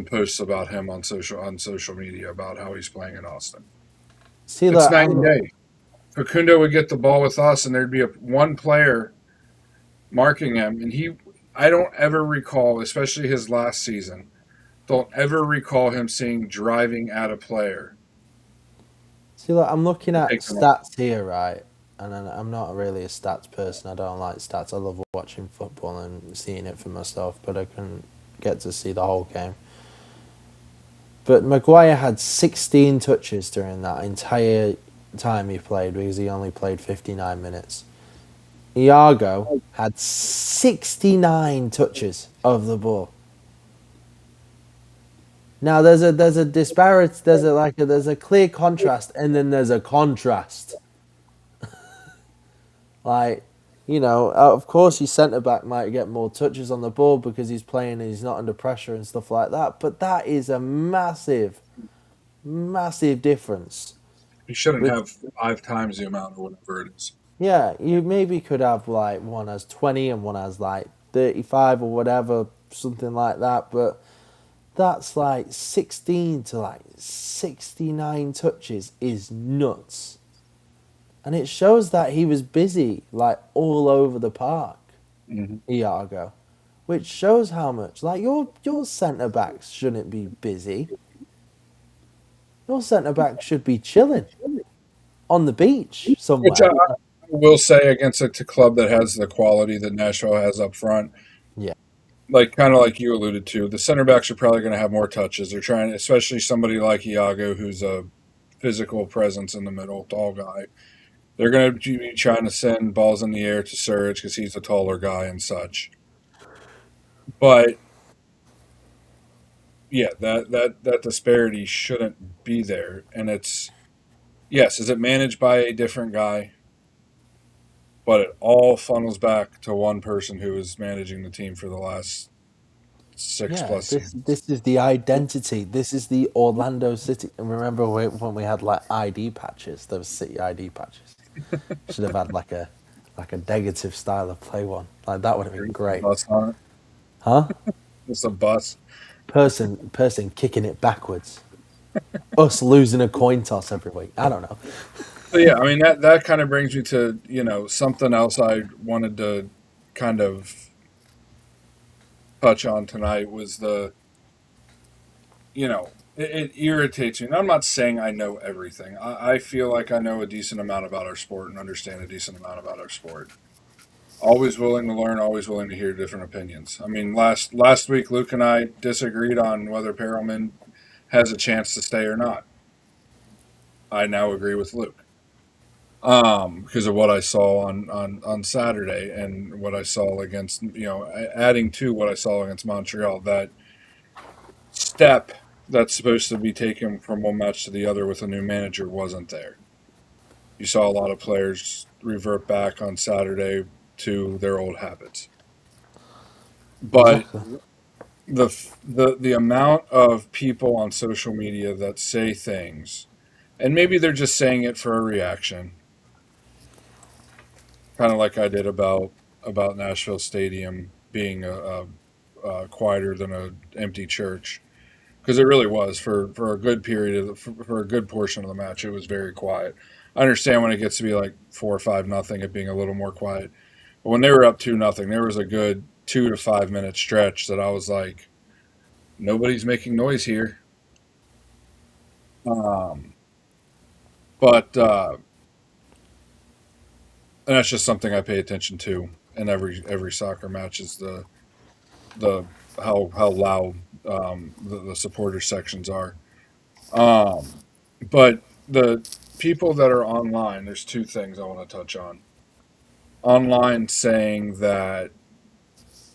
posts about him on social media about how he's playing in Austin. See It's that? night and day. Facundo would get the ball with us, and there'd be one player marking him, and I don't ever recall, especially his last season, don't ever recall him seeing driving at a player. See, look, I'm looking at Take them off. stats here, right? And I'm not really a stats person. I don't like stats. I love watching football and seeing it for myself, but I couldn't get to see the whole game. But Maguire had 16 touches during that entire time he played because he only played 59 minutes. Iago had 69 touches of the ball. Now there's a disparity, there's a clear contrast, and then there's a contrast. Of course, his centre back might get more touches on the ball because he's playing and he's not under pressure and stuff like that. But that is a massive, massive difference. He shouldn't have 5 times the amount or whatever it is. Yeah, you maybe could have like one has 20 and one has like 35 or whatever, something like that. But that's like 16 to like 69 touches is nuts. And it shows that he was busy, like, all over the park, Iago. Which shows how much, like, your centre-backs shouldn't be busy. Your centre-back should be chilling on the beach somewhere. Which I will say against a club that has the quality that Nashville has up front. Yeah. Kind of like you alluded to, the center backs are probably going to have more touches. They're trying, especially somebody like Iago, who's a physical presence in the middle, tall guy. They're going to be trying to send balls in the air to Surge because he's a taller guy and such. But yeah, that disparity shouldn't be there. And it's yes, is it managed by a different guy? But it all funnels back to one person who is managing the team for the last six Yeah, plus this seasons. this is the identity. This is the Orlando City. And remember when we had like ID patches, those City ID patches. Should have had like a negative style of play one. Like that would have been great. Bus on it. Huh? It's a bus. Person kicking it backwards. Us losing a coin toss every week. I don't know. So yeah, I mean that kind of brings me to something else I wanted to kind of touch on tonight was it irritates me. And I'm not saying I know everything. I feel like I know a decent amount about our sport and understand a decent amount about our sport. Always willing to learn, always willing to hear different opinions. I mean, last week Luke and I disagreed on whether Perelman has a chance to stay or not. I now agree with Luke. Because of what I saw on Saturday and what I saw against, adding to what I saw against Montreal, that step that's supposed to be taken from one match to the other with a new manager wasn't there. You saw a lot of players revert back on Saturday to their old habits. But Exactly. the amount of people on social media that say things, and maybe they're just saying it for a reaction, kind of like I did about Nashville Stadium being quieter than an empty church, because it really was for a good period for a good portion of the match. It was very quiet. I understand when it gets to be like 4 or 5-0, it being a little more quiet. But when they were up 2-0, there was a good 2 to 5 minute stretch that I was like, nobody's making noise here. Um, but and that's just something I pay attention to in every soccer match is the how loud the supporter sections are. But the people that are online, there's two things I want to touch on. Online saying that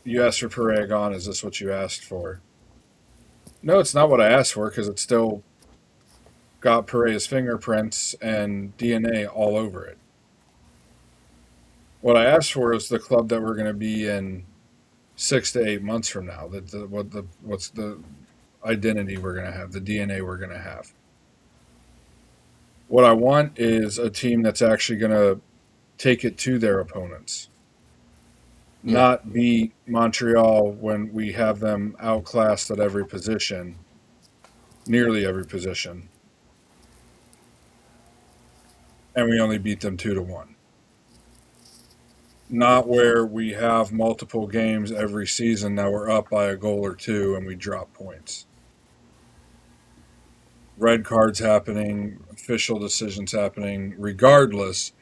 you asked for Pereira gone, is this what you asked for? No, it's not what I asked for because it still got Pereira's fingerprints and DNA all over it. What I asked for is the club that we're going to be in 6 to 8 months from now. What's the identity we're going to have, the DNA we're going to have. What I want is a team that's actually going to take it to their opponents, Yeah. not beat Montreal when we have them outclassed at every position, nearly every position, and we only beat them 2-1. Not where we have multiple games every season that we're up by a goal or two and we drop points. Red cards happening, official decisions happening, regardless.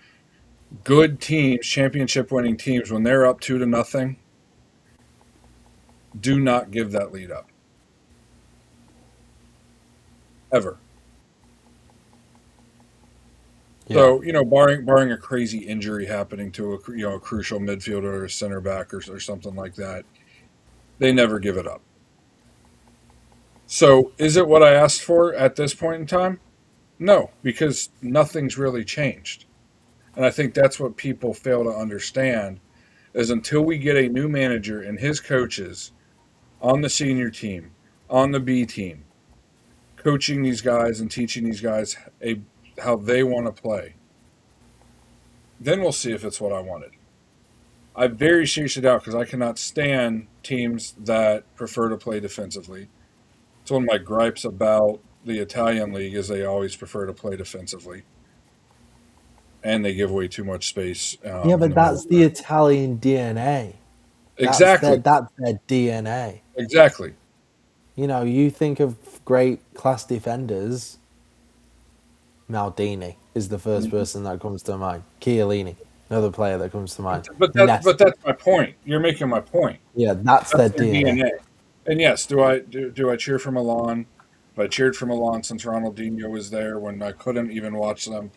Good teams, championship winning teams, when they're up 2-0, do not give that lead up. Ever. Yeah. So, barring a crazy injury happening to a crucial midfielder or a center back or something like that, they never give it up. So, is it what I asked for at this point in time? No, because nothing's really changed. And I think that's what people fail to understand is until we get a new manager and his coaches on the senior team, on the B team, coaching these guys and teaching these guys how they want to play, then we'll see if it's what I wanted. I very seriously doubt because I cannot stand teams that prefer to play defensively. It's one of my gripes about the Italian league is they always prefer to play defensively, and they give away too much space Yeah, in but the middle. that's the Italian DNA. Exactly, That's their DNA. exactly. You think of great class defenders. Maldini is the first Mhm. person that comes to mind. Chiellini, another player that comes to mind. But Nesta. that's my point. You're making my point. Yeah, that's their That's their DNA. DNA. And yes, do I cheer for Milan? But I cheered for Milan since Ronaldinho was there when I couldn't even watch them.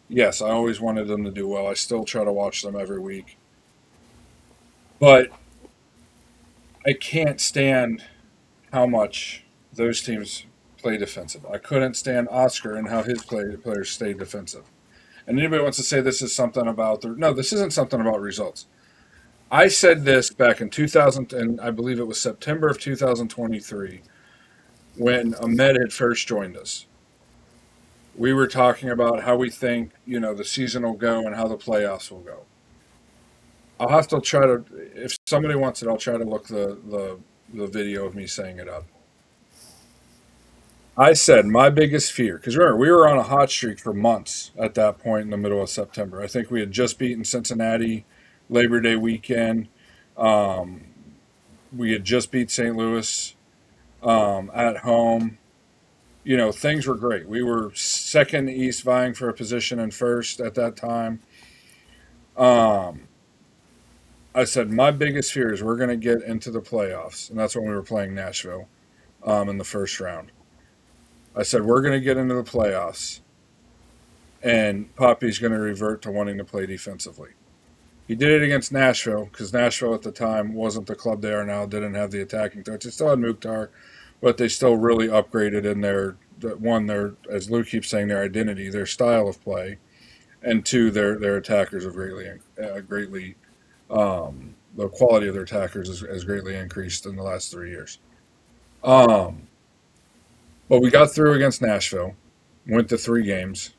Yes, I always wanted them to do well. I still try to watch them every week. But I can't stand how much those teams play defensive. I couldn't stand Oscar and how his players stay defensive. And anybody wants to say this is something about the no, this isn't something about results. I said this back in 2000, and I believe it was September of 2023 when Ahmed had first joined us. We were talking about how we think the season will go and how the playoffs will go. I'll have to try to, if somebody wants it, I'll try to look the video of me saying it up. I said my biggest fear, because remember, we were on a hot streak for months at that point in the middle of September. I think we had just beaten Cincinnati Labor Day weekend. Um, we had just beat St. Louis at home. Things were great. We were second East, vying for a position in first at that time. Um, I said my biggest fear is we're going to get into the playoffs, and that's when we were playing Nashville in the first round. I said we're going to get into the playoffs, and Poppy's going to revert to wanting to play defensively. He did it against Nashville because Nashville at the time wasn't the club they are now. Didn't have the attacking touch. They still had Mukhtar, but they still really upgraded in their as Lou keeps saying, their identity, their style of play, and two, their attackers have greatly the quality of their attackers has greatly increased in the last 3 years. Um, but we got through against Nashville, went to 3 games,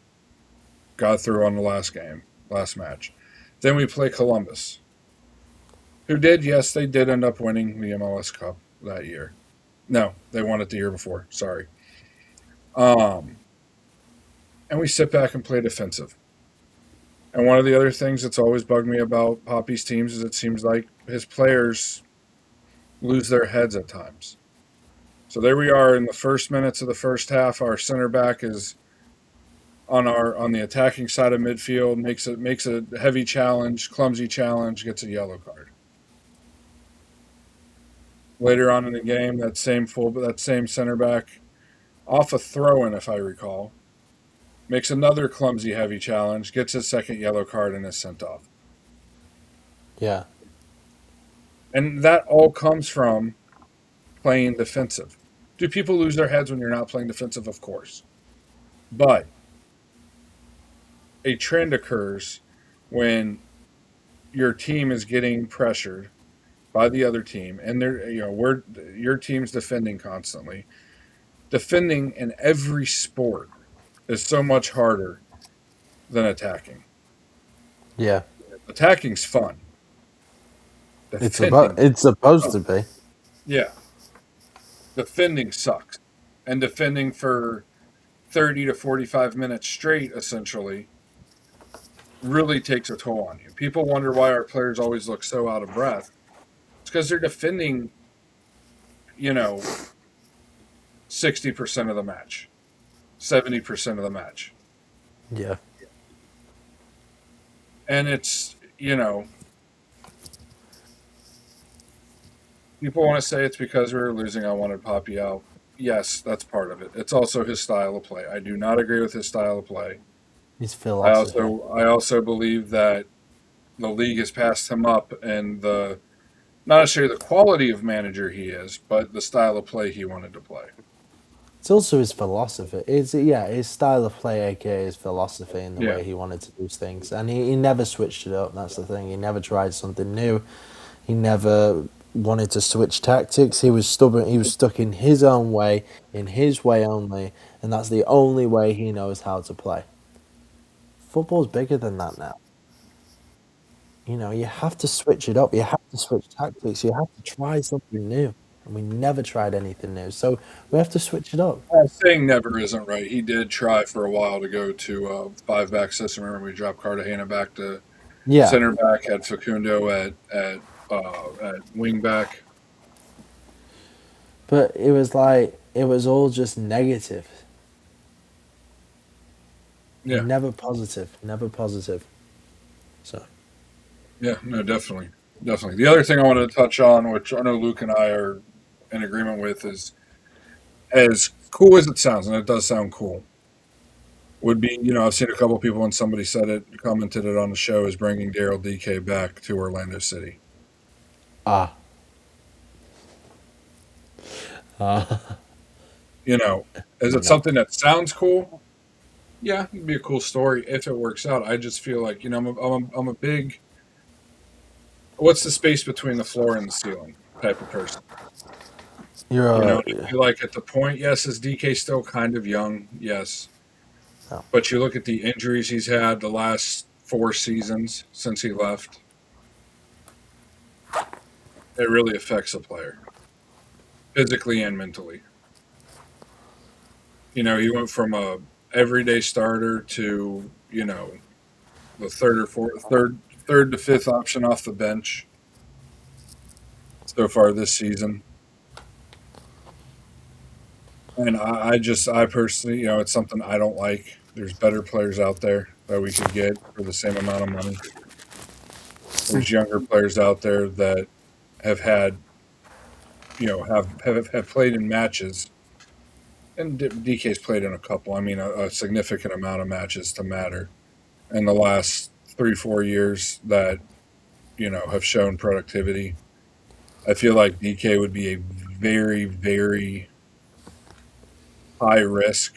got through on the last match. Then we play Columbus, who yes, they did end up winning the MLS Cup that year. No, they won it the year before. Sorry. Um, and we sit back and play defensive. And one of the other things that's always bugged me about Poppy's teams is it seems like his players lose their heads at times. So there we are in the first minutes of the first half. Our center back is on the attacking side of midfield, makes a heavy challenge, clumsy challenge, gets a yellow card. Later on in the game, that same center back, off a throw-in, if I recall, makes another clumsy, heavy challenge, gets his second yellow card, and is sent off. Yeah. And that all comes from playing defensive. Do people lose their heads when you're not playing defensive? Of course. But a trend occurs when your team is getting pressured by the other team, and your team's defending constantly. Defending in every sport is so much harder than attacking. Yeah. Attacking's fun. Defending, It's supposed to be. yeah, defending sucks, and defending for 30 to 45 minutes straight, essentially, really takes a toll on you. People wonder why our players always look so out of breath. It's because they're defending, 60% of the match, 70% of the match. Yeah. And it's, people want to say it's because we were losing. I wanted Poppy out. Yes, that's part of it. It's also his style of play. I do not agree with his style of play. His philosophy. I also believe that the league has passed him up, and not necessarily the quality of manager he is, but the style of play he wanted to play. It's also his philosophy. His style of play, aka his philosophy, and the Yeah. way he wanted to do things. And he never switched it up. That's the thing. He never tried something new. He never wanted to switch tactics. He was stubborn. He was stuck in his own way, in his way only, and that's the only way he knows how to play. Football's bigger than that now. You have to switch it up. You have to switch tactics. You have to try something new. And we never tried anything new. So we have to switch it up. Saying never isn't right. He did try for a while to go to a five-back system. Remember, we dropped Cartagena back to Yeah. center back, had Facundo at wing back. But it was all just negative. Yeah, Never positive. Never positive. So yeah, no, definitely, definitely. The other thing I wanted to touch on, which I know Luke and I are in agreement with, is as cool as it sounds, and it does sound cool, would be, I've seen a couple people when somebody said it, commented it on the show, is bringing Daryl DK back to Orlando City. Ah. Is it No. something that sounds cool? Yeah, it'd be a cool story if it works out. I just feel like, I'm a big, what's the space between the floor and the ceiling type of person. You're I feel like at the point, yes, is DK still kind of young? Yes. no. But you look at the injuries he's had the last 4 seasons since he left, it really affects a player, physically and mentally. He went from a everyday starter to, the third to fifth option off the bench so far this season. And I personally, it's something I don't like. There's better players out there that we could get for the same amount of money. There's younger players out there that have had, have played in matches, and DK's played in a couple. I mean, a significant amount of matches to matter in the last 3-4 years that have shown productivity. I feel like DK would be a very, very high risk,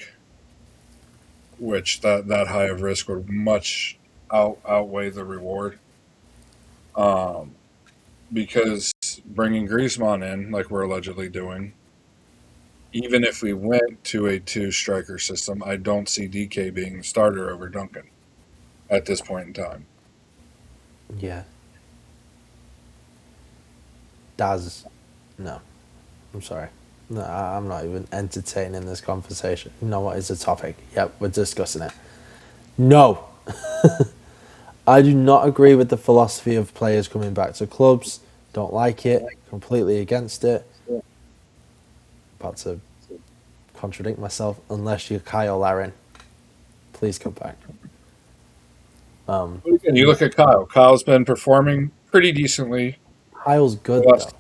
which that high of risk would much outweigh the reward. Um, because bringing Griezmann in, like we're allegedly doing, even if we went to a two striker system, I don't see DK being the starter over Duncan at this point in time. Yeah. Daz. No. I'm sorry. No, I'm not even entertaining this conversation. You know what is the topic? Yep, we're discussing it. No. I do not agree with the philosophy of players coming back to clubs. Don't like it. Completely against it. About to contradict myself. Unless you're Kyle Larin, please come back. And you look at Kyle. Kyle's been performing pretty decently Kyle's the good though. last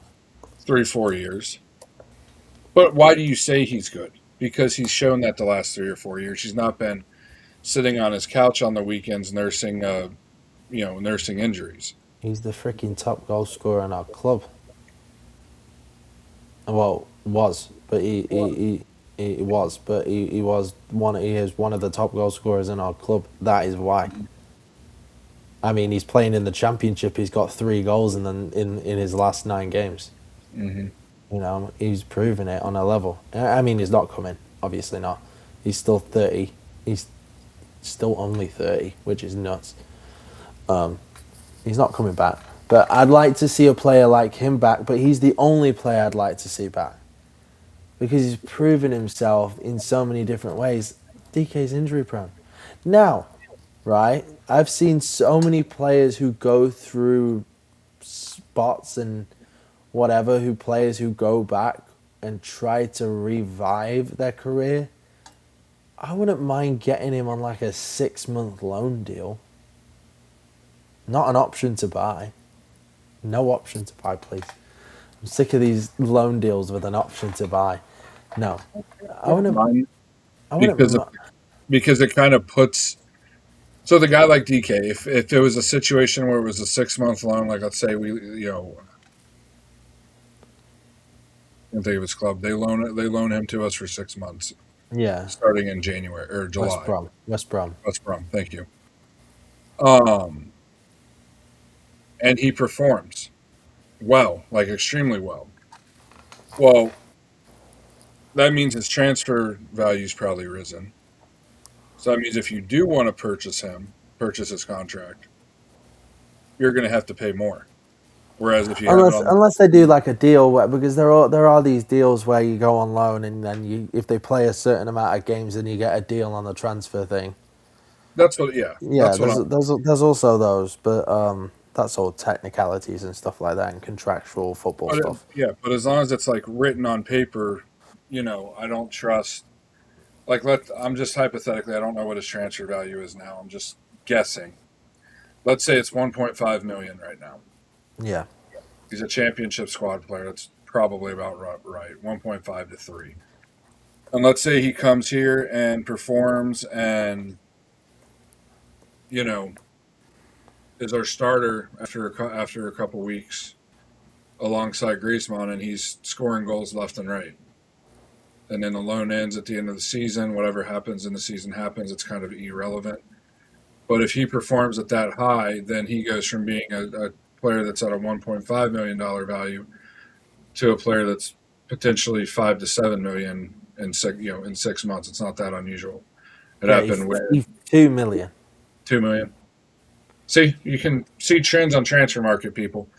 3-4 years. But why do you say he's good? Because he's shown that the last 3 or 4 years he's not been sitting on his couch on the weekends nursing, nursing injuries. He's the freaking top goal scorer in our club. Well, was, but he was, but he was one. He is one of the top goal scorers in our club. That is why. I mean, he's playing in the championship. He's got 3 goals in his last 9 games. Mm-hmm. He's proven it on a level. I mean, he's not coming. Obviously not. He's still 30. He's still only 30, which is nuts. He's not coming back. But I'd like to see a player like him back. But he's the only player I'd like to see back because he's proven himself in so many different ways. DK's injury prone. Now, right? I've seen so many players who go through spots and whatever, players who go back and try to revive their career. I wouldn't mind getting him on like a 6-month loan deal. Not an option to buy. No option to buy, please. I'm sick of these loan deals with an option to buy. No. I wouldn't Because it kind of puts. So the guy like DK, if it was a situation where it was a 6-month loan, like let's say I can't think of his club, they loan him to us for 6 months, Yeah. starting in January or July. West Brom. Thank you. And he performs well, like extremely well. Well, that means his transfer value's probably risen. So that means if you do want to purchase his contract, you're going to have to pay more. Whereas if you have it on, Unless they do like a deal because there are these deals where you go on loan and then if they play a certain amount of games then you get a deal on the transfer thing. that's what, yeah, Yeah, that's what there's also those, but that's all technicalities and stuff like that and contractual football stuff. But as long as it's like written on paper, I don't trust. Like, I'm just hypothetically, I don't know what his transfer value is now. I'm just guessing. Let's say it's 1.5 million right now. Yeah. He's a championship squad player. That's probably about right. 1.5 to 3. And let's say he comes here and performs and, you know, is our starter after a couple weeks alongside Griezmann, and he's scoring goals left and right. And then the loan ends at the end of the season. Whatever happens in the season happens. It's kind of irrelevant. But if he performs at that high, then he goes from being a player that's at a $1.5 million value to a player that's potentially 5 to 7 million in in 6 months. It's not that unusual. It Yeah, happened with 2 million. 2 million. See, you can see trends on transfer market, people.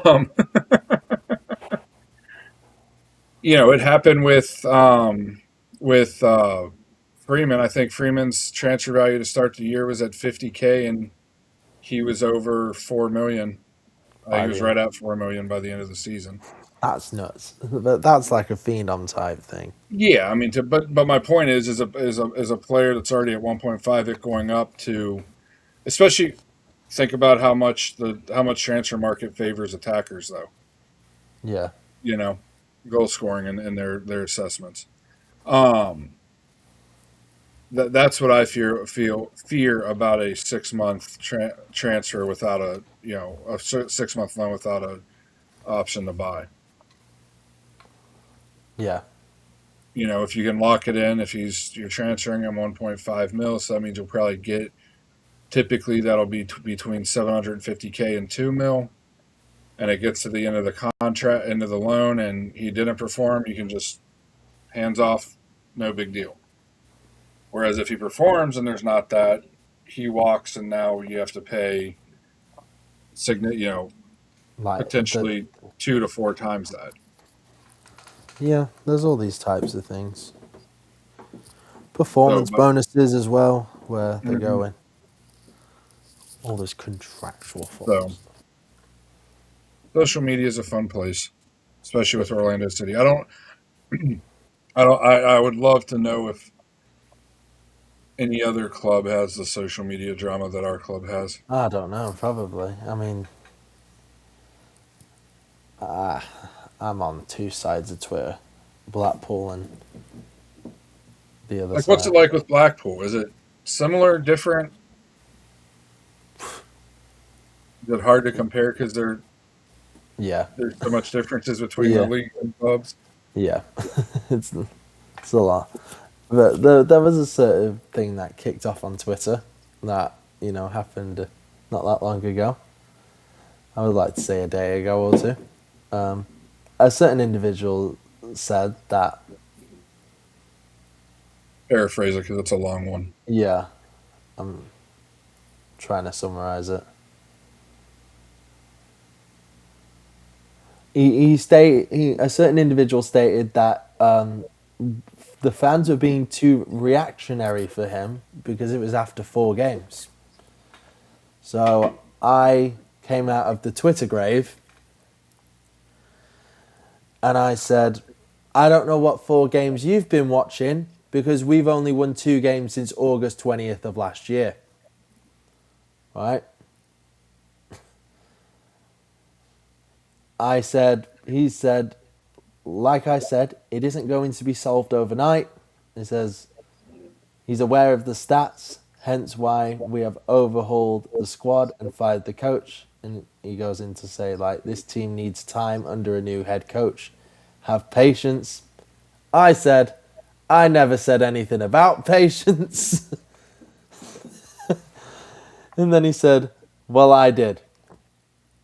Um, it happened with Freeman. I think Freeman's transfer value to start the year was at 50K, and he was over 4 million. He By was the end. right at 4 million by the end of the season. That's nuts. But that's like a phenom type thing. Yeah, I mean, but my point is a player that's already at 1.5, it going up to, especially think about how much transfer market favors attackers though. Yeah. You know, goal scoring and their assessments. Um, that's what I fear about a 6 month transfer without a 6 month loan without a option to buy. Yeah. If you can lock it in, if you're transferring him 1.5 mil, so that means you'll probably get, typically that'll be between 750K and 2 mil, and it gets to the end of the contract, end of the loan, and he didn't perform, you can just hands off, no big deal. Whereas if he performs and there's not that, he walks, and now you have to pay Like the potentially 2 to 4 times that. yeah, there's all these types of things. So, Performance but bonuses as well, where they're mhm. going. All this contractual football So stuff. social media is a fun place, especially with Orlando City. I would love to know if any other club has the social media drama that our club has. I don't know, probably. I mean, I, I'm on two sides of Twitter, Blackpool and the other Like, what's it side. like with Blackpool? Is it similar, different? Is it hard to compare because Yeah, there's so much differences between the yeah, league and clubs? yeah. it's it's a lot. But there was a certain thing that kicked off on Twitter that happened not that long ago. I would like to say a day ago or two. Um, a certain individual said that, Paraphrase it because it's a long one. yeah, I'm trying to summarize it. A certain individual stated that the fans were being too reactionary for him because it was after 4 games. So I came out of the Twitter grave and I said, I don't know what 4 games you've been watching because we've only won 2 games since August 20th of last year. Right? He said, like I said, it isn't going to be solved overnight. He says he's aware of the stats, hence why we have overhauled the squad and fired the coach. And he goes in to say, like, this team needs time under a new head coach. Have patience. I said, I never said anything about patience. And then he said, well, I did.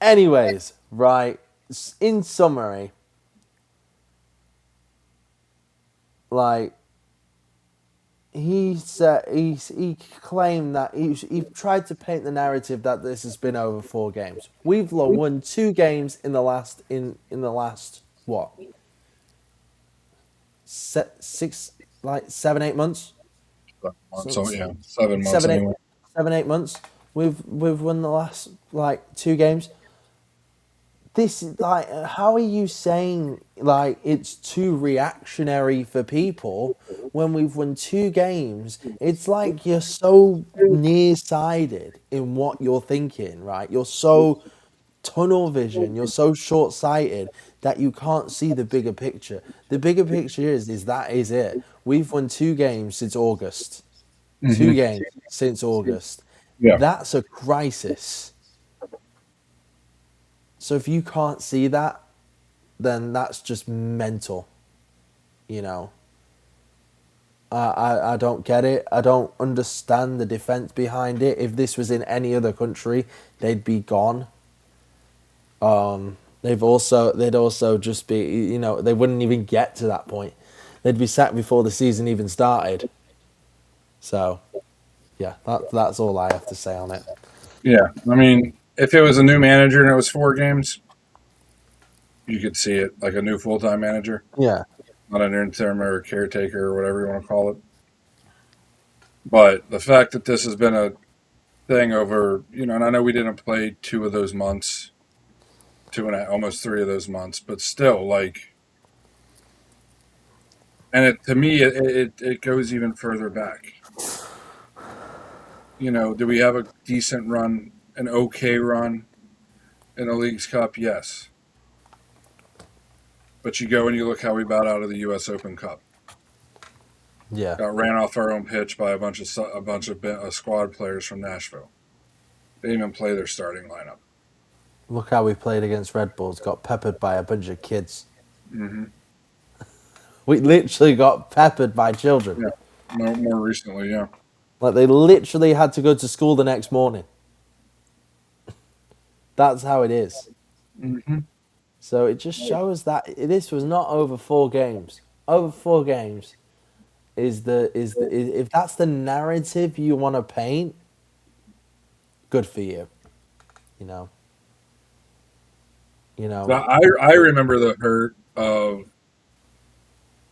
Anyways, right, in summary, like, he claimed that he tried to paint the narrative that this has been over 4 games. We've won 2 games in the last what, 6, like 7 8 months. So yeah, 7 months Seven eight anyway. 7 8 months. We've won the last like 2 games. This is like, how are you saying like it's too reactionary for people when we've won 2 games? It's like you're so nearsighted in what you're thinking, right? You're so tunnel vision. You're so short sighted that you can't see the bigger picture. The bigger picture is that is it. We've won 2 games since August. Hmm. 2 games since August. Yeah. That's a crisis. So if you can't see that, then that's just mental. You know, I don't get it. I don't understand the defense behind it. If this was in any other country, they'd be gone. They'd also just be, they wouldn't even get to that point. They'd be sacked before the season even started. So, yeah, that's all I have to say on it. Yeah. I mean, if it was a new manager and it was 4 games, you could see it like a new full time manager, Yeah, not an interim or a caretaker or whatever you want to call it. But the fact that this has been a thing over, and I know we didn't play 2 of those months, 2 and almost 3 of those months, but still, like, and to me, it goes even further back. Do we have a decent run, an okay run in the League's Cup? Yes. But you go and you look how we bowed out of the U.S. Open Cup. yeah. Got ran off our own pitch by a bunch of squad players from Nashville. They didn't even play their starting lineup. Look how we played against Red Bulls. Got peppered by a bunch of kids. Hmm. We literally got peppered by children. Yeah. No, more recently, yeah. Like they literally had to go to school the next morning. That's how it is. Hmm. So it just shows that this was not over 4 games. Over 4 games if that's the narrative you want to paint, good for you. You know. You know. I remember the hurt of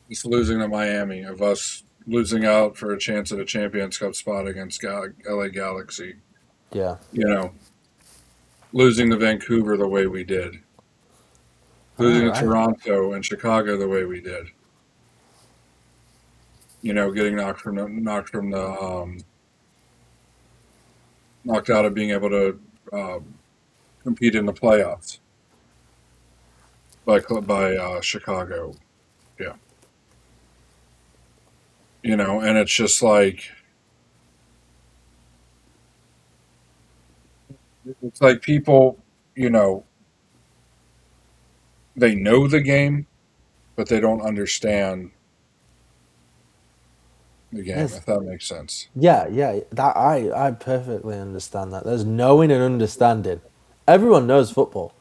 us losing to Miami, of us losing out for a chance at a Champions Cup spot against LA Galaxy. Yeah. You know, losing to Vancouver the way we did, All losing to right. Toronto and Chicago the way we did. Getting knocked out of being able to compete in the playoffs by Chicago. Yeah, and it's just like people, you know, they know the game, but they don't understand the game. There's If that makes sense. yeah. That I perfectly understand that. There's knowing and understanding. Everyone knows football.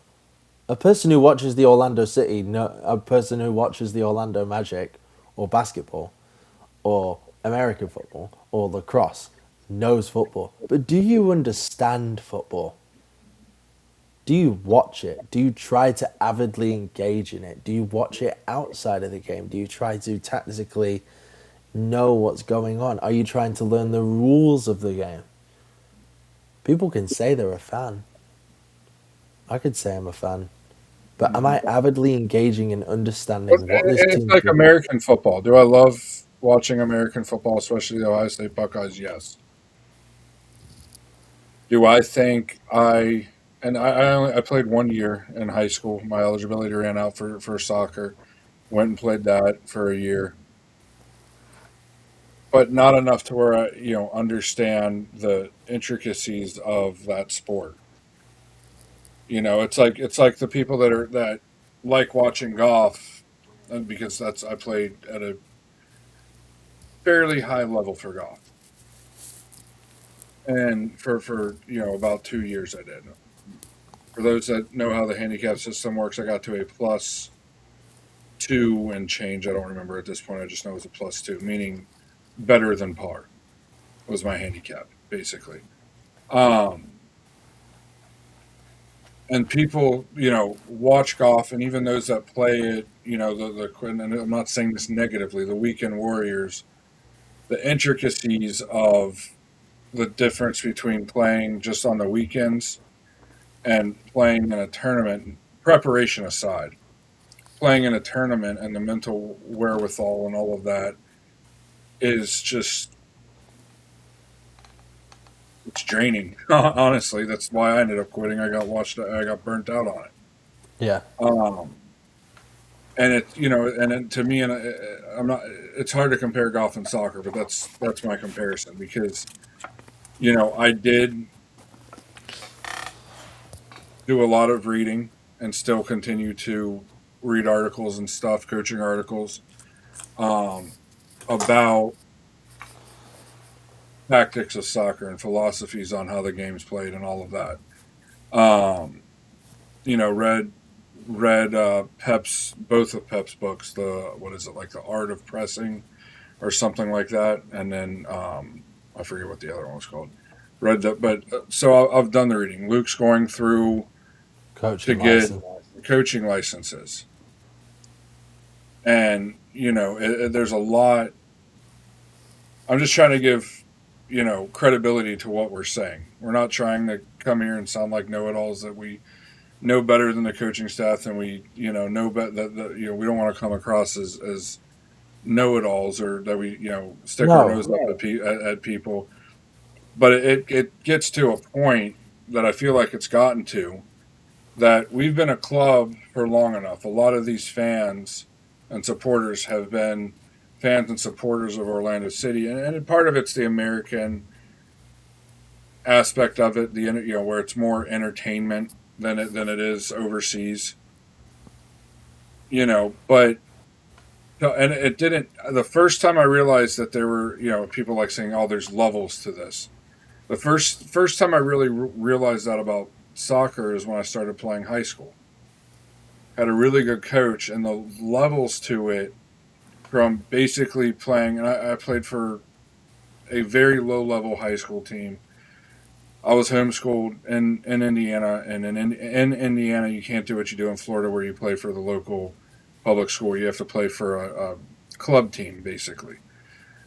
A person who watches the Orlando City, no, a person who watches the Orlando Magic, or basketball, or American football, or lacrosse, knows football. But do you understand football? Do you watch it? Do you try to avidly engage in it? Do you watch it outside of the game? Do you try to tactically know what's going on? Are you trying to learn the rules of the game? People can say they're a fan. I could say I'm a fan. But am I Mhm. avidly engaging in understanding what this It's team's like doing? American football. Do I love watching American football, especially the Ohio State Buckeyes? Yes. Do I think I played 1 year in high school. My eligibility ran out for soccer. Went and played that for a year, but not enough to where I understand the intricacies of that sport. It's like the people that like watching golf, and because I played at a fairly high level for golf, and for about 2 years I did. For those that know how the handicap system works, I got to a +2 and change. I don't remember at this point. I just know it was a +2, meaning better than par was my handicap, basically. Um, and people, watch golf, and even those that play it, and I'm not saying this negatively, the weekend warriors, the intricacies of the difference between playing just on the weekends and playing in a tournament, preparation aside, playing in a tournament and the mental wherewithal and all of that is just it's draining. Honestly, that's why I ended up quitting. I got burnt out on it. Yeah. Um, and it's and to me, and I'm not. It's hard to compare golf and soccer, but that's my comparison because I did do a lot of reading and still continue to read articles and stuff, coaching articles, um, about tactics of soccer and philosophies on how the game's played and all of that. Um, read Pep's both of Pep's books. The what is it, like the Art of Pressing or something like that, and then I forget what the other one was called. Read that, but so I've done the reading. Luke's going through to Coaching get license. coaching licenses, and there's a lot. I'm just trying to give credibility to what we're saying. We're not trying to come here and sound like know-it-alls that we know better than the coaching staff, and we know that we don't want to come across as know-it-alls, or that we stick our No. nose up at people. But it gets to a point that I feel like it's gotten to, that we've been a club for long enough. A lot of these fans and supporters have been fans and supporters of Orlando City, and part of it's the American aspect of it, where it's more entertainment than it is overseas. But and it didn't. The first time I realized that there were people like saying, "Oh, there's levels to this." The first time I really realized that about soccer is when I started playing high school. Had a really good coach, and the levels to it, from basically playing, and I played for a very low level high school team. I was homeschooled in Indiana, and in Indiana, you can't do what you do in Florida, where you play for the local public school. You have to play for a club team, basically,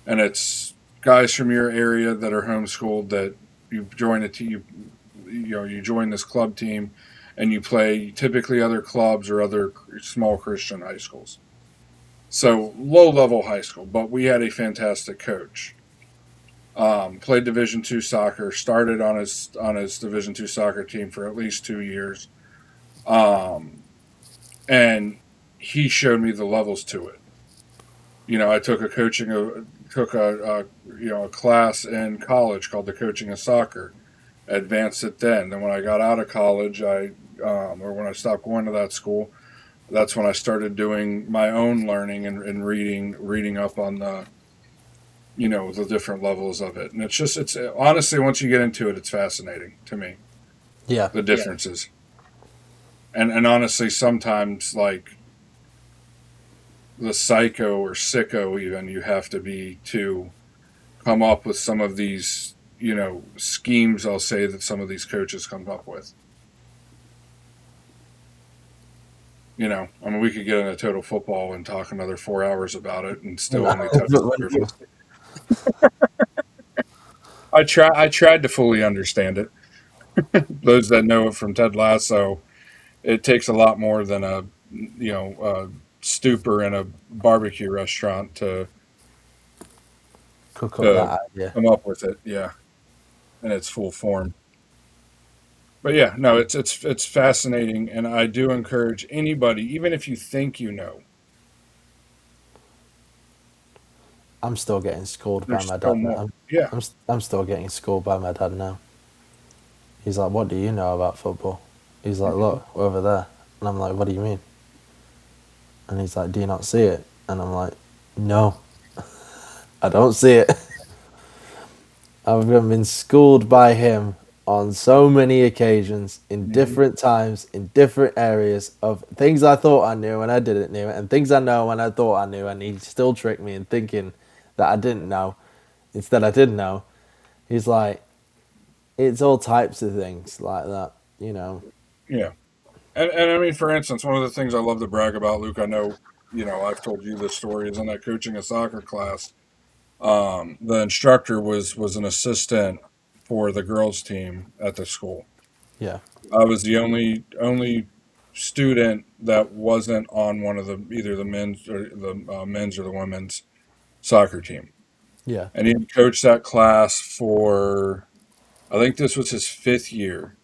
and it's guys from your area that are homeschooled that you join a team. You join this club team, and you play typically other clubs or other small Christian high schools. So low level high school, but we had a fantastic coach. Played Division II soccer. Started on his Division II soccer team for at least 2 years, um, and he showed me the levels to it. I took a class in college called the Coaching of Soccer. Advanced it then. Then when I got out of college, or when I stopped going to that school, that's when I started doing my own learning and reading up on the different levels of it. And it's honestly, once you get into it, it's fascinating to me, Yeah. the differences. And honestly, sometimes, like, the psycho or sicko even you have to be to come up with some of these schemes, I'll say, that some of these coaches come up with. I mean, we could get into total football and talk another 4 hours about it and still only touch the surface. I tried to fully understand it. Those that know it from Ted Lasso, it takes a lot more than a stupor in a barbecue restaurant Cook up to that idea. come up with it. Yeah, in its full form. But yeah, no, it's fascinating, and I do encourage anybody, even if you think I'm still getting schooled by there's my still dad more. now. Yeah, I'm still getting schooled by my dad now. He's like, "What do you know about football?" He's like, "Look, over there," and I'm like, "What do you mean?" And he's like, "Do you not see it?" And I'm like, "No, I don't see it." I've been schooled by him on so many occasions, in hmm different times, in different areas, of things I thought I knew and I didn't know, and things I know and I thought I knew, and he still tricked me in thinking that I didn't know. Instead, I did know. He's like, it's all types of things like that. yeah. And I mean, for instance, one of the things I love to brag about, Luke, I know, I've told you this story, is in that coaching a soccer class. The instructor was an assistant for the girls team at the school. Yeah, I was the only student that wasn't on one of the either the men's or the women's soccer team, yeah, and he coached that class for I think this was his 5th year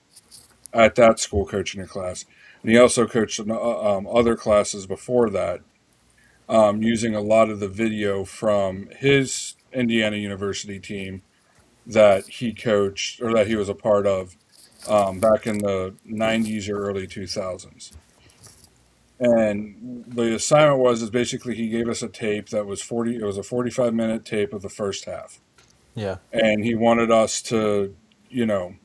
at that school coaching a class. And he also coached other classes before that, using a lot of the video from his Indiana University team that he coached or that he was a part of back in the 90s or early 2000s. And the assignment is basically he gave us a tape that was 40, it was a 45-minute tape of the first half. Yeah. And he wanted us to, you know,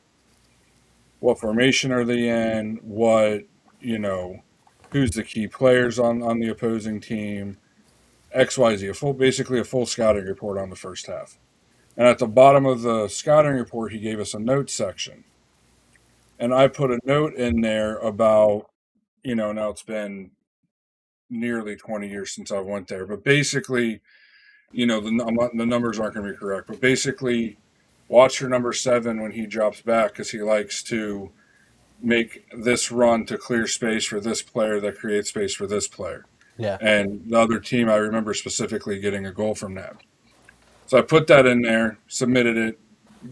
what formation are they in? What, you know, who's the key players on the opposing team? XYZ, basically a full scouting report on the first half. And at the bottom of the scouting report, he gave us a notes section. And I put a note in there about, now it's been nearly 20 years since I went there, but basically, the numbers aren't going to be correct, but basically, watch your number 7 when he drops back because he likes to make this run to clear space for this player that creates space for this player. Yeah. And the other team, I remember specifically getting a goal from that. So I put that in there, submitted it.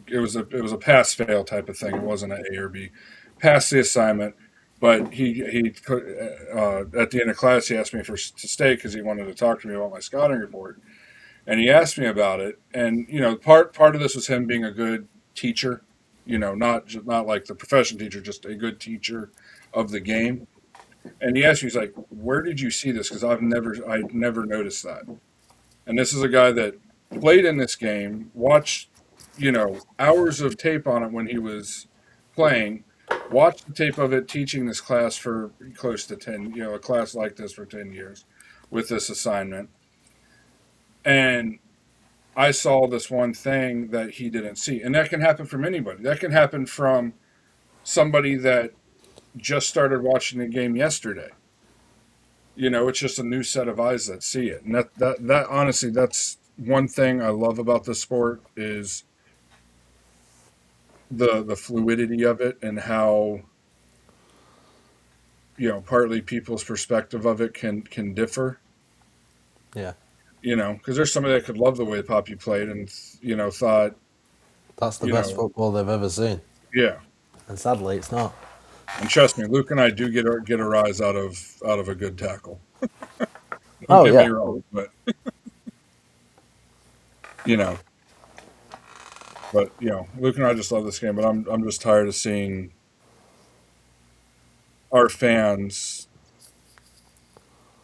It was a pass fail type of thing. It wasn't an A or B. Passed the assignment, but he at the end of class he asked me to stay because he wanted to talk to me about my scouting report, and he asked me about it. And part of this was him being a good teacher, not like the profession teacher, just a good teacher of the game. And he asked me, he's like, "Where did you see this? Because I never noticed that." And this is a guy that played in this game, watched, hours of tape on it when he was playing, watched the tape of it teaching this class for close to 10, a class like this for 10 years with this assignment. And I saw this one thing that he didn't see. And that can happen from anybody. That can happen from somebody that just started watching the game yesterday. It's just a new set of eyes that see it. And that honestly, that's one thing I love about the sport is the fluidity of it and how, partly people's perspective of it can differ. Yeah. Because there's somebody that could love the way Poppy played and, thought that's the best football they've ever seen. Yeah. And sadly, it's not. And trust me, Luke and I do get a rise out of a good tackle. Don't get me wrong, but Luke and I just love this game. But I'm just tired of seeing our fans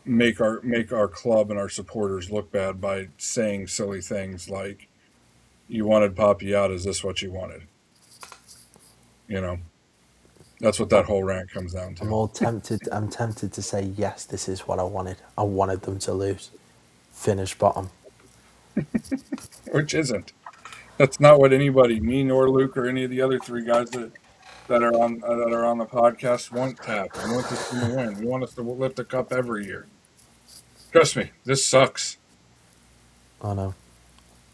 make our club and our supporters look bad by saying silly things like, "You wanted Poppy out. Is this what you wanted?" That's what that whole rant comes down to. I'm tempted to say, yes, this is what I wanted. I wanted them to lose. Finish bottom. Which isn't. That's not what anybody, me nor Luke or any of the other 3 guys that are on the podcast want to happen. We want this team to win. We want us to lift the cup every year. Trust me, this sucks. I know.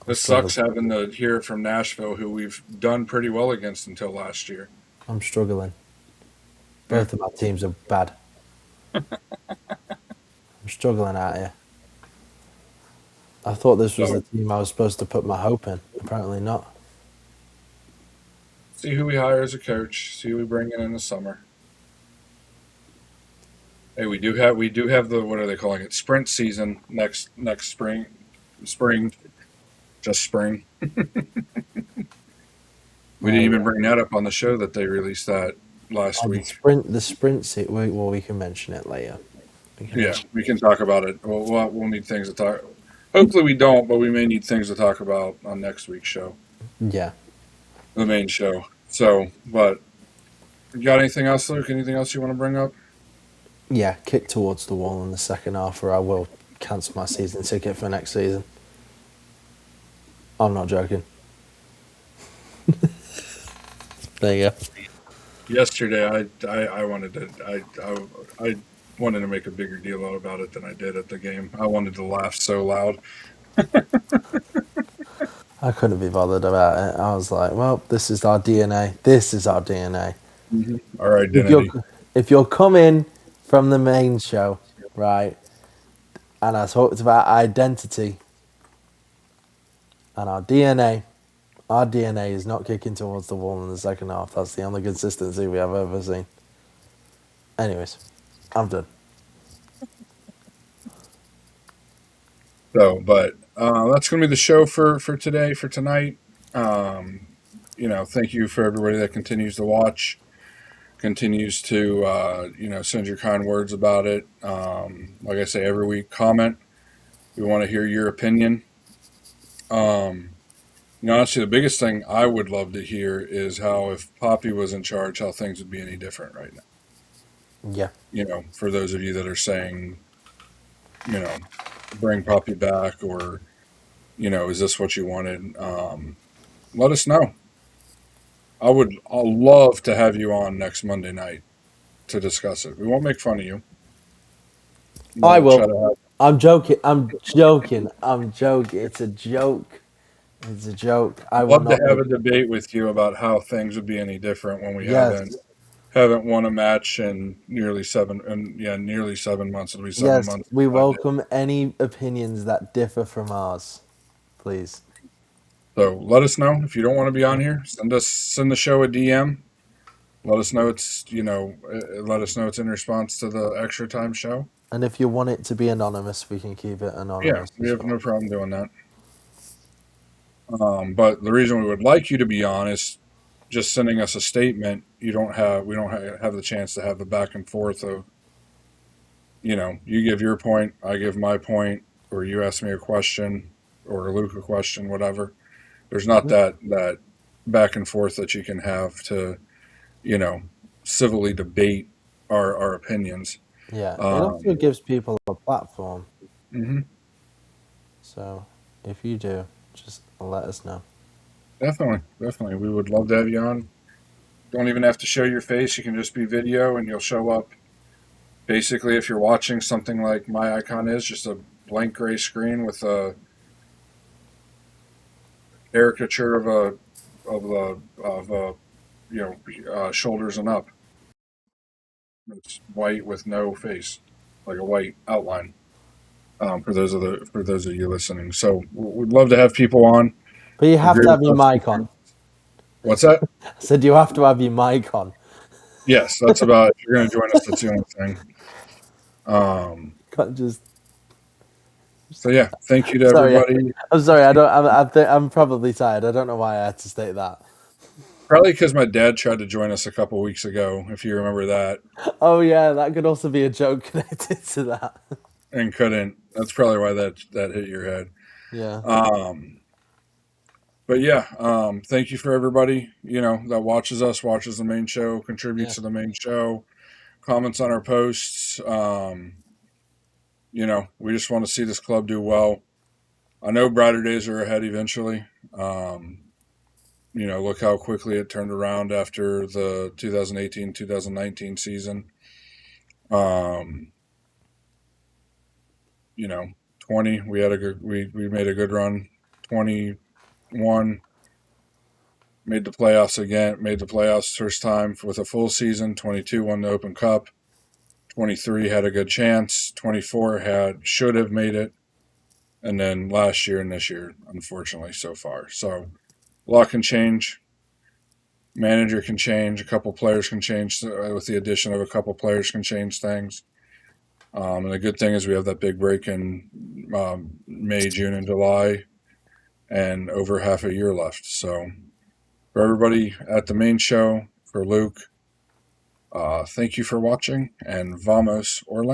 This sucks having to hear it from Nashville, who we've done pretty well against until last year. I'm struggling. Both of my teams are bad. I'm struggling out here. I thought this was the team I was supposed to put my hope in. Apparently not. See who we hire as a coach. See who we bring in the summer. Hey, we do have the, what are they calling it? Sprint season next spring. Just spring. We didn't even bring that up on the show that they released that last week. The sprint season. Well, we can mention it later. We can talk about it. We'll need things to talk. Hopefully we don't, but we may need things to talk about on next week's show. Yeah. The main show. So, but you got anything else, Luke? Anything else you want to bring up? Yeah, kick towards the wall in the second half, or I will cancel my season ticket for next season. I'm not joking. There you go. Yesterday, I wanted to make a bigger deal out about it than I did at the game. I wanted to laugh so loud. I couldn't be bothered about it. I was like, well, this is our DNA. This is our DNA. Mm-hmm. Our identity. If you're coming from the main show, right, and I talked about identity and our DNA, Our DNA is not kicking towards the wall in the second half. That's the only consistency we have ever seen. Anyways, I'm done. So, but that's going to be the show for today, for tonight. Thank you for everybody that continues to watch, continues to send your kind words about it. Like I say every week, comment. We want to hear your opinion. Honestly, the biggest thing I would love to hear is how, if Poppy was in charge, how things would be any different right now. Yeah. For those of you that are saying, bring Poppy back, or, is this what you wanted? Let us know. I'll love to have you on next Monday night to discuss it. We won't make fun of you. I will. I'm joking. I'm joking. It's a joke. It's a joke. I will love not to have a debate with you about how things would be any different when we Yes. haven't won a match in nearly 7 months. It'll be 7 months. We welcome any opinions that differ from ours, please. So let us know if you don't want to be on here. Send the show a DM. Let us know it's in response to the Extra Time show. And if you want it to be anonymous, we can keep it anonymous. Yeah, we have no problem doing that. But the reason we would like you to be on is just sending us a statement. We don't have the chance to have the back and forth of, you give your point, I give my point, or you ask me a question, or Luke a question, whatever. There's not that back and forth that you can have to, civilly debate our opinions. Yeah, it also gives people a platform. Mm-hmm. So if you do, just let us know. Definitely. We would love to have you on. Don't even have to show your face. You can just be video, and you'll show up. Basically, if you're watching something like my icon is, just a blank gray screen with a caricature of shoulders and up. It's white with no face, like a white outline. For those of you listening, so we'd love to have people on. But you have to have your mic on. What's that? I said you have to have your mic on. Yes, that's about. If you're going to join us, that's the only thing. Can't just. So yeah, thank you to everybody. I'm sorry. I'm probably tired. I don't know why I had to state that. Probably because my dad tried to join us a couple weeks ago, if you remember that. Oh yeah, that could also be a joke connected to that. And couldn't. That's probably why that hit your head. Yeah. But yeah, thank you for everybody, that watches the main show, contributes to the main show, comments on our posts. We just want to see this club do well. I know brighter days are ahead eventually. Look how quickly it turned around after the 2018-2019 season. 20, we made a good run. 21 made the playoffs first time with a full season. 22 won the Open Cup. 23 had a good chance. 24 should have made it. And then last year and this year, unfortunately, so far. So a lot can change. Manager can change. A couple players can change. With the addition of a couple players can change things. And the good thing is we have that big break in May, June, and July, and over half a year left. So for everybody at the main show, for Luke, thank you for watching, and vamos Orlando.